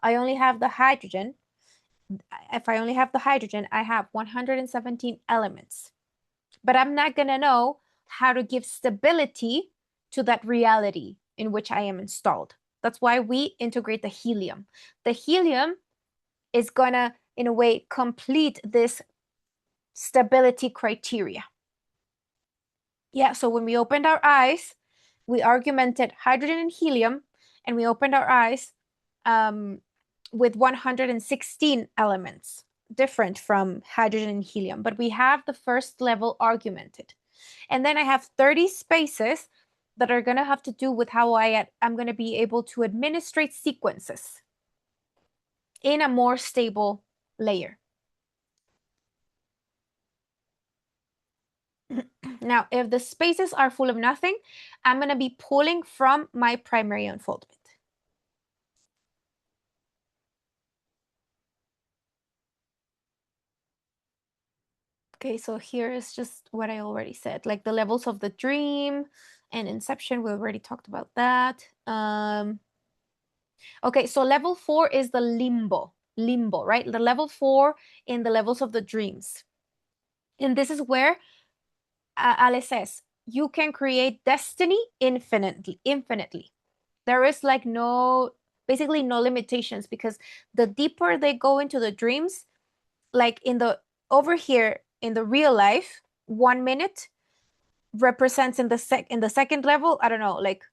I only have the hydrogen. If I only have the hydrogen, I have 117 elements. But I'm not gonna know how to give stability to that reality in which I am installed. That's why we integrate the helium. The helium is gonna, in a way, complete this stability criteria. Yeah, so when we opened our eyes, we argumented hydrogen and helium, and we opened our eyes with 116 elements, different from hydrogen and helium, but we have the first level argumented. And then I have 30 spaces that are gonna have to do with how I'm gonna be able to administrate sequences in a more stable layer. Now, if the spaces are full of nothing, I'm going to be pulling from my primary unfoldment. Okay, so here is just what I already said, like the levels of the dream and inception. We already talked about that. Okay, so level 4 is the limbo, right? The level 4 in the levels of the dreams. And this is where Ale says, you can create destiny infinitely. There is like basically no limitations, because the deeper they go into the dreams, like over here in the real life, 1 minute represents in the second level, I don't know, like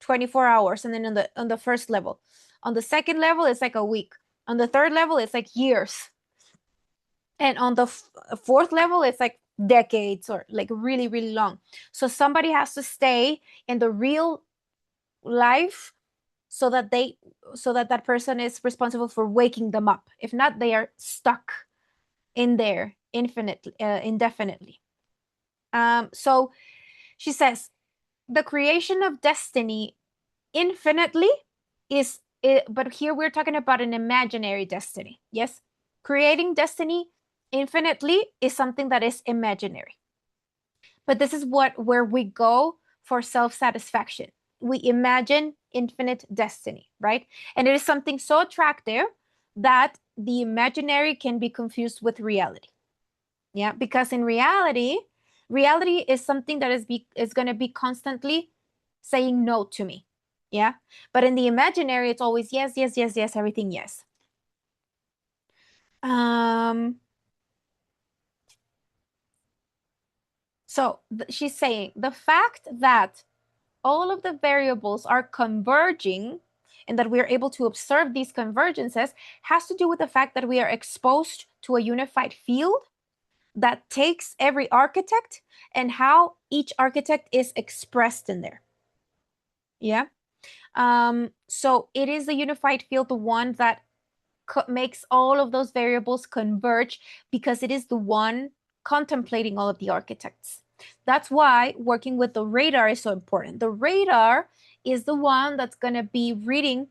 24 hours. And then on the first level, on the second level, it's like a week. On the third level, it's like years. And on the fourth level, it's like decades, or like really, really long. So somebody has to stay in the real life so that that person is responsible for waking them up. If not, they are stuck in there indefinitely. So she says the creation of destiny infinitely is it, but here we're talking about an imaginary destiny. Yes, creating destiny infinitely is something that is imaginary, but this is where we go for self-satisfaction. We imagine infinite destiny, right? And it is something so attractive that the imaginary can be confused with reality. Yeah, because in reality is something that is going to be constantly saying no to me. Yeah, but in the imaginary, it's always yes, yes, yes, yes, everything yes. So she's saying the fact that all of the variables are converging and that we are able to observe these convergences has to do with the fact that we are exposed to a unified field that takes every architect and how each architect is expressed in there. Yeah. So it is the unified field, the one that makes all of those variables converge, because it is the one contemplating all of the architects. That's why working with the radar is so important. The radar is the one that's going to be reading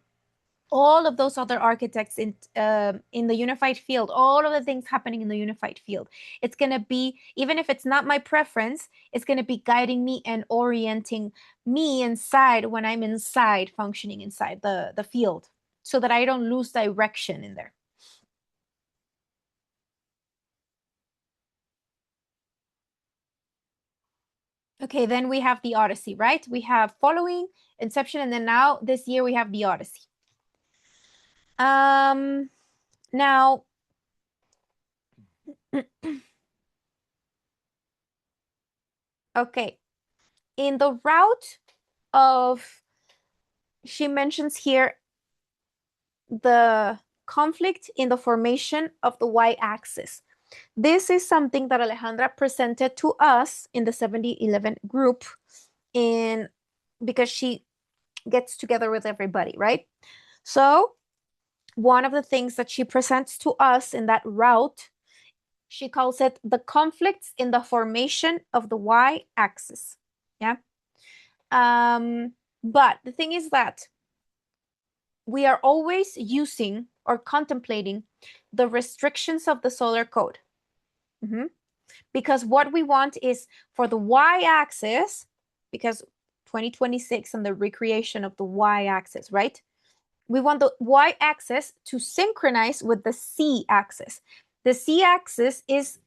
all of those other architects in the unified field, all of the things happening in the unified field. It's going to be, even if it's not my preference, it's going to be guiding me and orienting me inside when I'm inside, functioning inside the field, so that I don't lose direction in there. Okay, then we have the Odyssey, right? We have Following, Inception, and then now this year we have the Odyssey. Now, okay, in the route of, she mentions here the conflict in the formation of the y-axis. This is something that Alejandra presented to us in the 7011 group because she gets together with everybody, right? So one of the things that she presents to us in that route, she calls it the conflicts in the formation of the y-axis. Yeah. But the thing is that we are always using or contemplating the restrictions of the solar code. Because what we want is for the y-axis, because 2026 and the recreation of the y-axis, right? We want the y-axis to synchronize with the z-axis. The z-axis is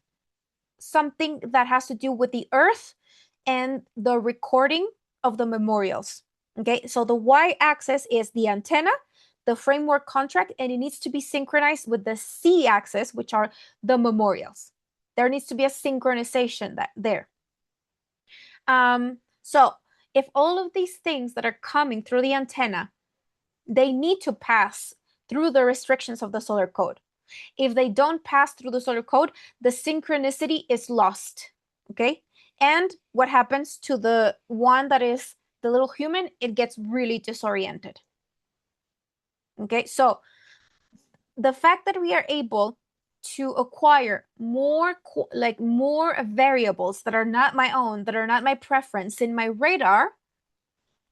something that has to do with the Earth and the recording of the memorials. Okay, so the y-axis is the antenna, the framework contract, and it needs to be synchronized with the z-axis, which are the memorials. There needs to be a synchronization there. So if all of these things that are coming through the antenna, they need to pass through the restrictions of the solar code. If they don't pass through the solar code, the synchronicity is lost. Okay, and what happens to the one that is the little human? It gets really disoriented. Okay, so the fact that we are able to acquire more variables that are not my own, that are not my preference in my radar,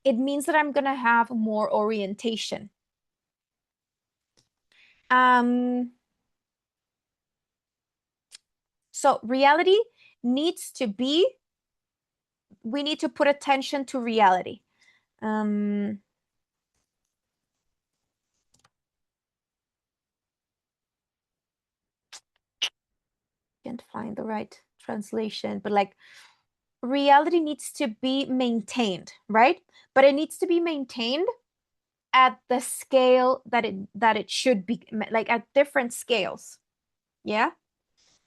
it means that I'm gonna have more orientation. So reality needs to be, we need to put attention to reality. Can't find the right translation, but like reality needs to be maintained, right? But it needs to be maintained at the scale that it should be, like at different scales. Yeah,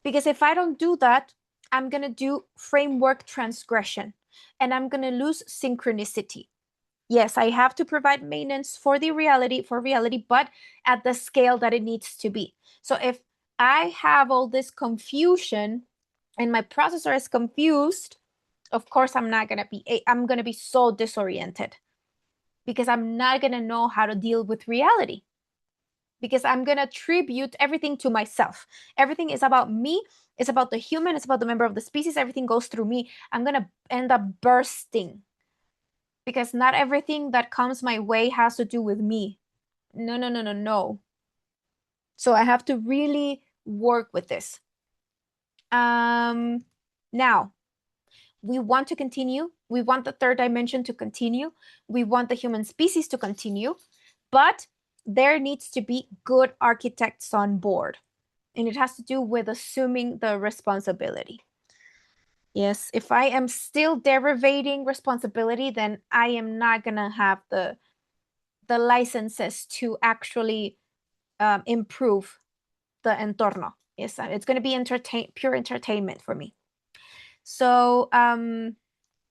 because if I don't do that, I'm gonna do framework transgression and I'm gonna lose synchronicity. Yes, I have to provide maintenance for reality, but at the scale that it needs to be. So if I have all this confusion and my processor is confused, of course I'm gonna be so disoriented because I'm not gonna know how to deal with reality, because I'm gonna attribute everything to myself. Everything is about me. It's about the human. It's about the member of the species. Everything goes through me. I'm gonna end up bursting because not everything that comes my way has to do with me. No, no, no, no, no. So I have to really work with this. Now, we want to continue. We want the third dimension to continue. We want the human species to continue, but there needs to be good architects on board. And it has to do with assuming the responsibility. Yes, if I am still derivating responsibility, then I am not going to have the licenses to actually improve the entorno. Yes, it's going to be pure entertainment for me. So,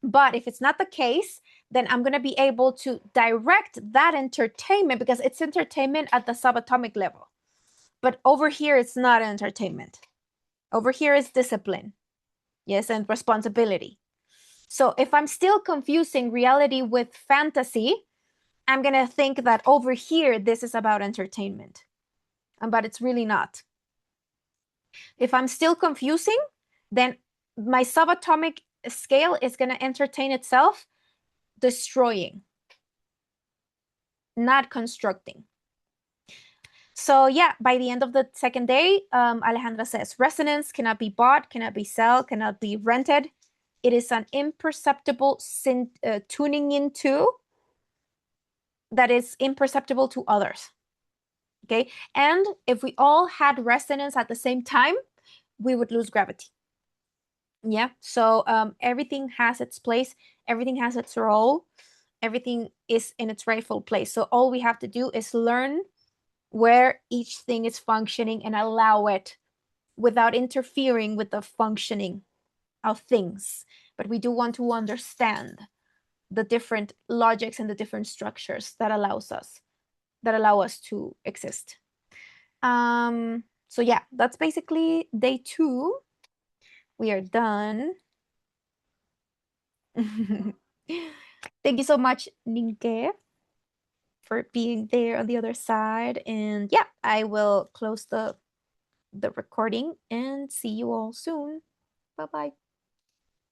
but if it's not the case, then I'm going to be able to direct that entertainment because it's entertainment at the subatomic level. But over here, it's not entertainment. Over here is discipline. Yes, and responsibility. So if I'm still confusing reality with fantasy, I'm going to think that over here, this is about entertainment. But it's really not. If I'm still confusing, then my subatomic scale is going to entertain itself destroying, not constructing. So yeah, by the end of the second day, Alejandra says, resonance cannot be bought, cannot be sold, cannot be rented. It is an imperceptible tuning into that is imperceptible to others. Okay, and if we all had resonance at the same time, we would lose gravity. Yeah, so everything has its place, everything has its role, everything is in its rightful place. So all we have to do is learn where each thing is functioning and allow it without interfering with the functioning of things. But we do want to understand the different logics and the different structures that allow us to exist. So yeah, that's basically day 2. We are done. Thank you so much, Nienke, for being there on the other side. And yeah, I will close the recording and see you all soon. Bye-bye.